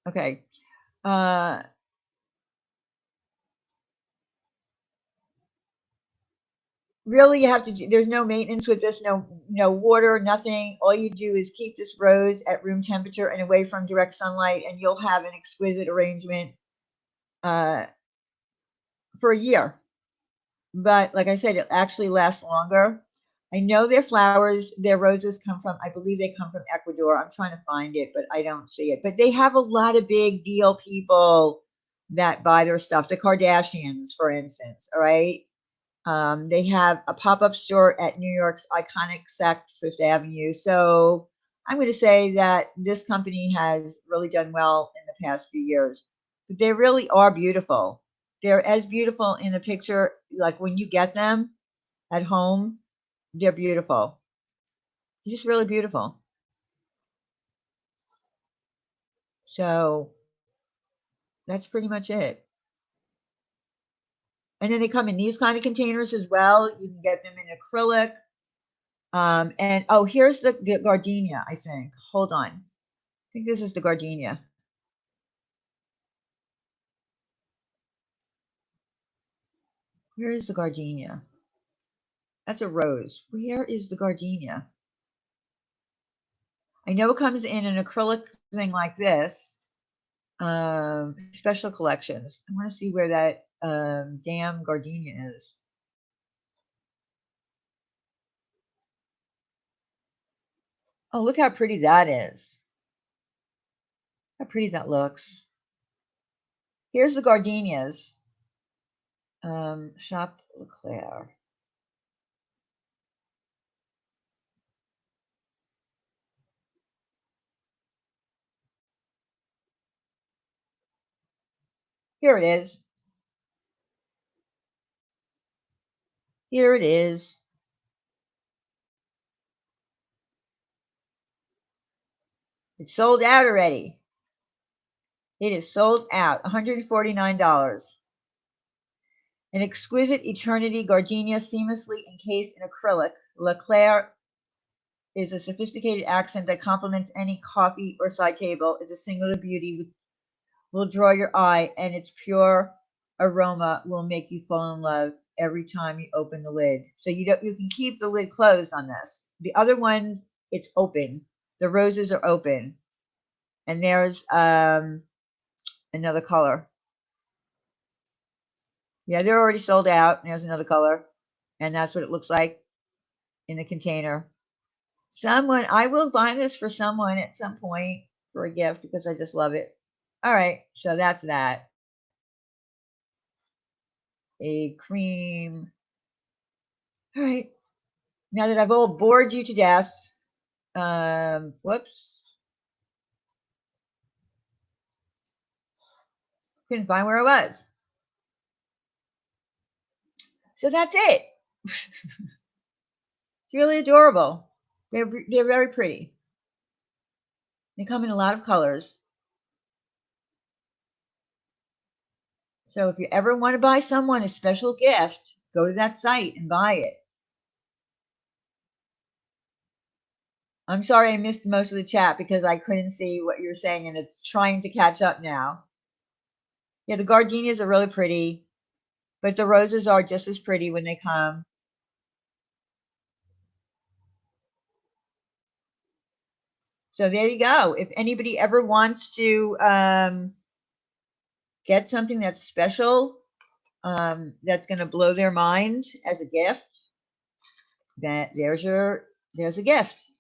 okay. Uh, Really, you have to do, there's no maintenance with this, no water, nothing. All you do is keep this rose at room temperature and away from direct sunlight, and you'll have an exquisite arrangement uh, for a year. But like I said, it actually lasts longer. I know their flowers, their roses come from, I believe they come from Ecuador. I'm trying to find it, but I don't see it. But they have a lot of big deal people that buy their stuff. The Kardashians, for instance, all right? They have a pop-up store at New York's iconic Saks Fifth Avenue. So I'm going to say that this company has really done well in the past few years. But they really are beautiful. They're as beautiful in the picture, like when you get them at home, they're beautiful. They're just really beautiful. So that's pretty much it. And then they come in these kind of containers as well. You can get them in acrylic. And oh, here's the gardenia, I think. Hold on. I think this is the gardenia. Where is the gardenia? That's a rose. Where is the gardenia? I know it comes in an acrylic thing like this. Special collections. I want to see where that damn gardenia is. Oh, look how pretty that is. How pretty that looks. Here's the gardenias. Shop Leclerc. Here it is. Here it is. It's sold out already. It is sold out. $149. An exquisite eternity gardenia seamlessly encased in acrylic. Leclerc is a sophisticated accent that complements any coffee or side table. It's a singular beauty will draw your eye, and its pure aroma will make you fall in love every time you open the lid. So you can keep the lid closed on this. The other ones, it's open. The roses are open, and there's another color. Yeah, they're already sold out. There's another color, and that's what it looks like in the container. Someone, I will buy this for someone at some point for a gift because I just love it. All right, so that's that. A cream. All right, now that I've all bored you to death, whoops, couldn't find where I was. So that's it. It's really adorable. They're very pretty. They come in a lot of colors. So if you ever want to buy someone a special gift, go to that site and buy it. I'm sorry I missed most of the chat because I couldn't see what you were saying and it's trying to catch up now. Yeah, the gardenias are really pretty, but the roses are just as pretty when they come. So there you go. If anybody ever wants to get something that's special, that's going to blow their mind as a gift, that there's a gift.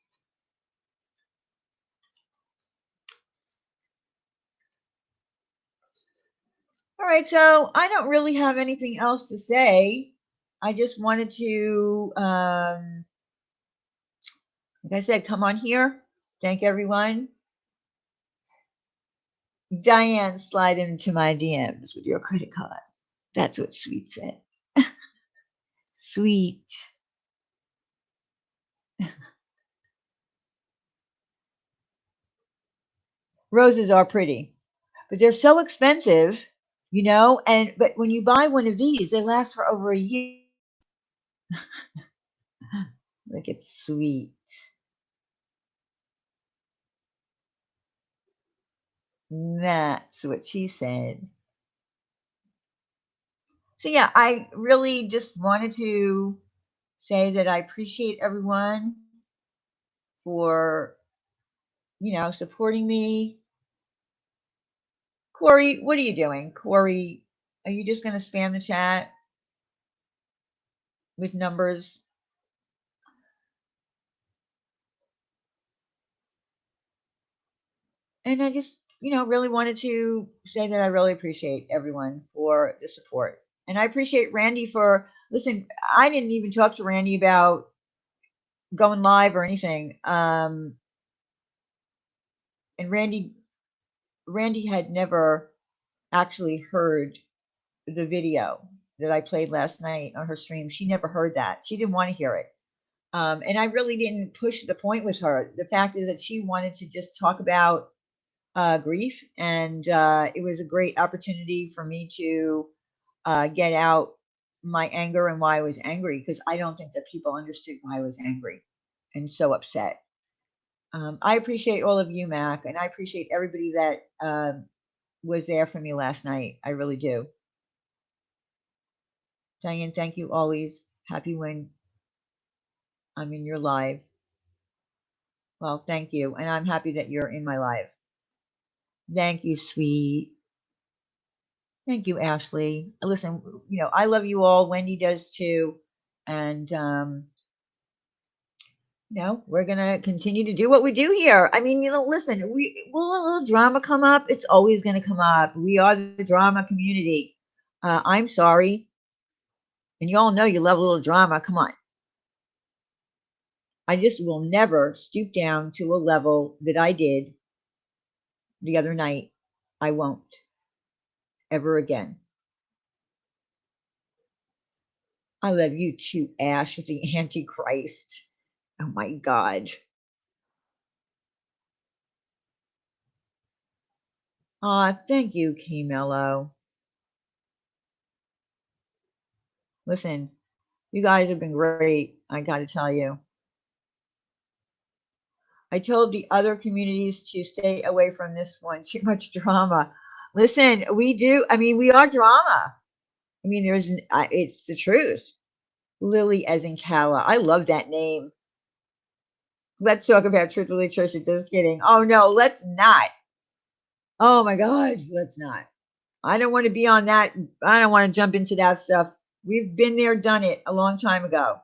All right, so I don't really have anything else to say. I just wanted to Like I said, come on here. Thank everyone. Diane, slide into my DMs with your credit card. That's what Sweet said. Sweet. Roses are pretty, but they're so expensive, and but when you buy one of these, they last for over a year. Look, it's sweet. That's what she said. So yeah, I really just wanted to say that I appreciate everyone for, supporting me. Corey, what are you doing? Corey, are you just going to spam the chat with numbers? And I just, really wanted to say that I really appreciate everyone for the support. And I appreciate Randy for, listen, I didn't even talk to Randy about going live or anything. And Randy had never actually heard the video that I played last night on her stream. She never heard that. She didn't want to hear it. And I really didn't push the point with her. The fact is that she wanted to just talk about grief, and it was a great opportunity for me to get out my anger and why I was angry, because I don't think that people understood why I was angry and so upset. I appreciate all of you, Mac, and I appreciate everybody that was there for me last night. I really do. Diane, thank you always. Happy when I'm in your live. Well, thank you. And I'm happy that you're in my live. Thank you, sweet. Thank you, Ashley. Listen, I love you all. Wendy does too. And, we're going to continue to do what we do here. I mean, listen, will a little drama come up? It's always going to come up. We are the drama community. I'm sorry. And you all know you love a little drama. Come on. I just will never stoop down to a level that I did the other night. I won't ever again. I love you too, Ash, the Antichrist. Oh my God. Aw, thank you, K Mello. Listen, you guys have been great. I got to tell you. I told the other communities to stay away from this one. Too much drama. Listen, we do. I mean, we are drama. I mean, it's the truth. Lily as in Kala. I love that name. Let's talk about Truthfully Trisha. Just kidding. Oh no, let's not. Oh my God, let's not. I don't want to be on that. I don't want to jump into that stuff. We've been there, done it a long time ago.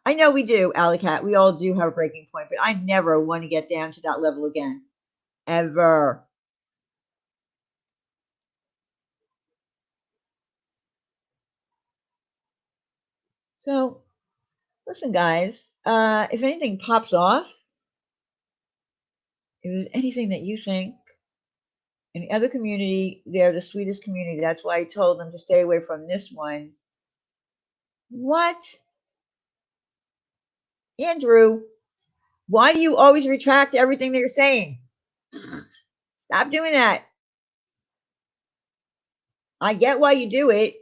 I know we do, Alicat. We all do have a breaking point, but I never want to get down to that level again. Ever. So, listen, guys, if anything pops off, if there's anything that you think in the other community, they're the sweetest community. That's why I told them to stay away from this one. What? Andrew, why do you always retract everything that you're saying? Stop doing that. I get why you do it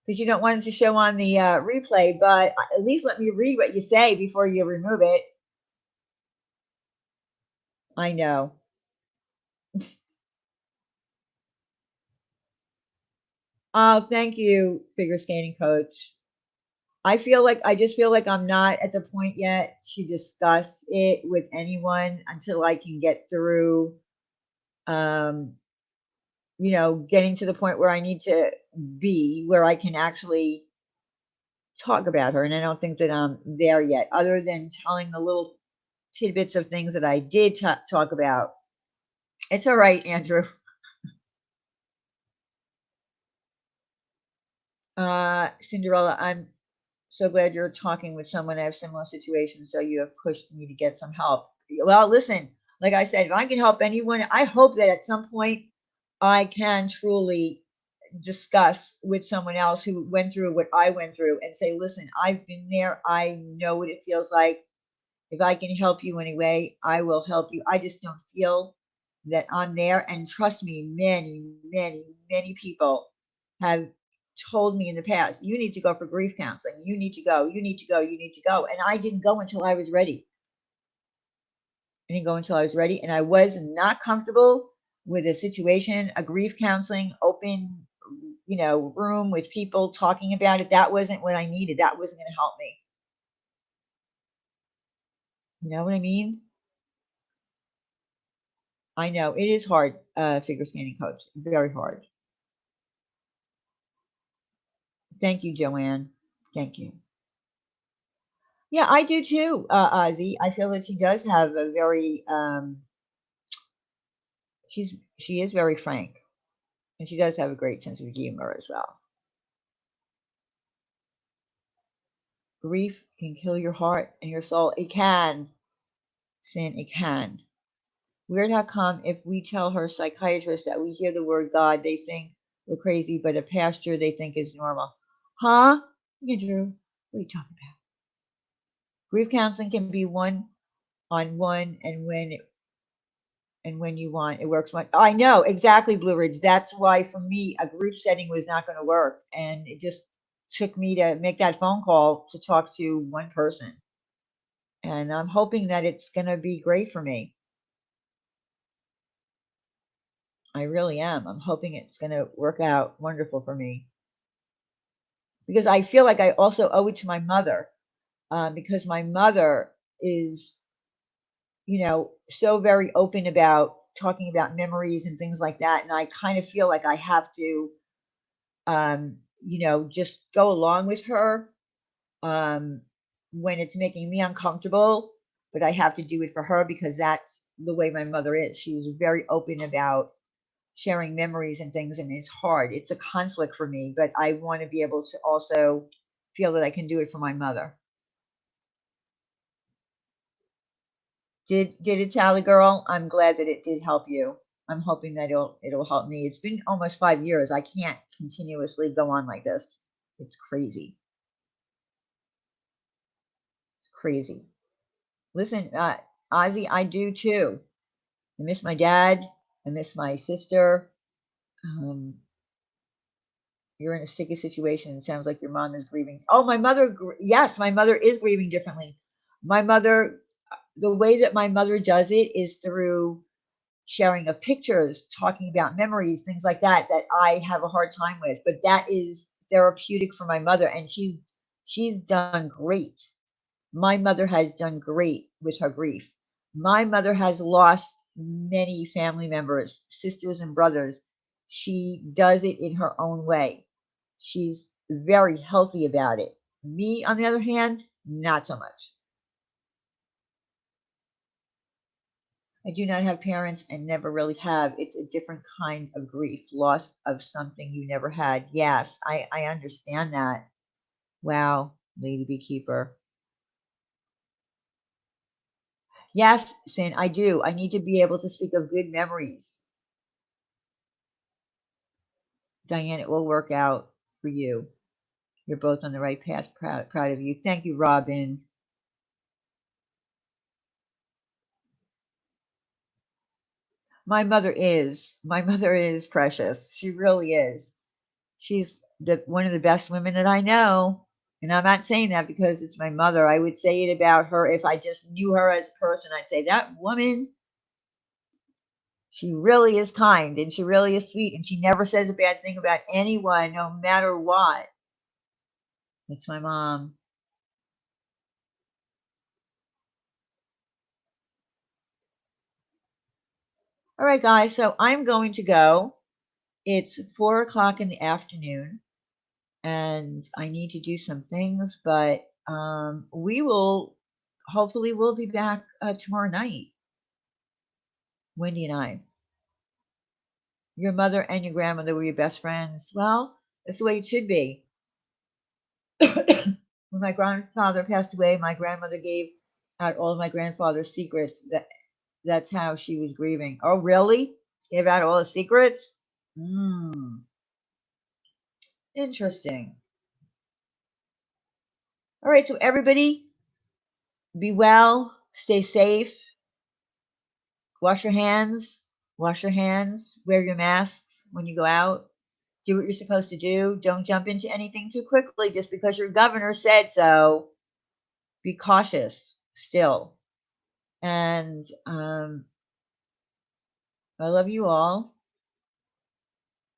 because you don't want it to show on the replay, but at least let me read what you say before you remove it. I know. Oh, thank you, figure skating coach. I just feel like I'm not at the point yet to discuss it with anyone until I can get through, um, getting to the point where I need to be, where I can actually talk about her. And I don't think that I'm there yet, other than telling the little tidbits of things that I did talk about. It's all right, Andrew. Cinderella, I'm So glad you're talking with someone that have similar situations. So you have pushed me to get some help. Well, listen, like I said, if I can help anyone, I hope that at some point I can truly discuss with someone else who went through what I went through and say, listen, I've been there. I know what it feels like. If I can help you anyway, I will help you. I just don't feel that I'm there. And trust me, many people have told me in the past, you need to go for grief counseling. You need to go. You need to go. You need to go. And I didn't go until I was ready. I didn't go until I was ready. And I was not comfortable with a situation, a grief counseling, open, room with people talking about it. That wasn't what I needed. That wasn't going to help me. You know what I mean? I know it is hard, figure skating coach. Very hard. Thank you, Joanne. Thank you. Yeah, I do too, Ozzy. I feel that she does have a very she is very frank, and she does have a great sense of humor as well. Grief can kill your heart and your soul. It can, Sin. It can. Weird.com. If we tell her psychiatrist that we hear the word God, they think we're crazy, but a pastor they think is normal. Huh? Yeah, Drew. What are you talking about? Grief counseling can be one on one, and when you want, it works one. I know exactly, Blue Ridge. That's why for me, a group setting was not going to work, and it just took me to make that phone call to talk to one person, and I'm hoping that it's going to be great for me. I really am. I'm hoping it's going to work out wonderful for me because I feel like I also owe it to my mother, because my mother is so very open about talking about memories and things like that. And I kind of feel like I have to, just go along with her, um, when it's making me uncomfortable, but I have to do it for her because that's the way my mother is. She was very open about sharing memories and things, and it's hard. It's a conflict for me, but I want to be able to also feel that I can do it for my mother. Did it, Tally girl? I'm glad that it did help you. I'm hoping that it'll help me. It's been almost 5 years. I can't continuously go on like this. It's crazy. It's crazy. Listen, Ozzy, I do too. I miss my dad. I miss my sister. Um, you're in a sticky situation. It sounds like your mom is grieving. Oh, my mother. Yes, my mother is grieving differently. My mother, the way that my mother does it is through sharing of pictures, talking about memories, things like that, that I have a hard time with. But that is therapeutic for my mother, and she's done great. My mother has done great with her grief. My mother has lost many family members, sisters and brothers. She does it in her own way. She's very healthy about it. Me, on the other hand, not so much. I do not have parents and never really have. It's a different kind of grief, loss of something you never had. Yes, I understand that. Wow, Lady Beekeeper. Yes, Sin, I do. I need to be able to speak of good memories. Diane, it will work out for you. You're both on the right path. Proud of you. Thank you, Robin. My mother is precious. She really is. She's the one of the best women that I know. And I'm not saying that because it's my mother. I would say it about her if I just knew her as a person. I'd say that woman, she really is kind and she really is sweet and she never says a bad thing about anyone, no matter what. It's my mom. All right, guys. So I'm going to go. It's 4 o'clock in the afternoon, and I need to do some things, but we will hopefully we'll be back tomorrow night, Wendy and I. Your mother and your grandmother were your best friends. Well, that's the way it should be. When my grandfather passed away, my grandmother gave out all of my grandfather's secrets. That's how she was grieving. Oh, really? Gave out all the secrets? Hmm. Interesting. All right, so everybody, be well, stay safe, wash your hands, wear your masks when you go out, do what you're supposed to do. Don't jump into anything too quickly just because your governor said so. Be cautious still. And I love you all.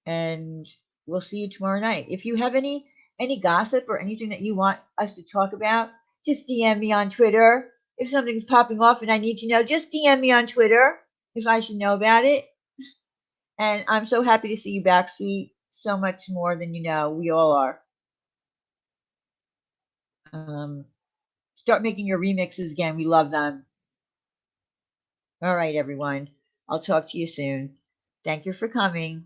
And we'll see you tomorrow night. If you have any gossip or anything that you want us to talk about, just DM me on Twitter. If something's popping off and I need to know, just DM me on Twitter if I should know about it. And I'm so happy to see you back, sweet. So much more than you know. We all are. Um, Start making your remixes again. We love them. All right, everyone. I'll talk to you soon. Thank you for coming.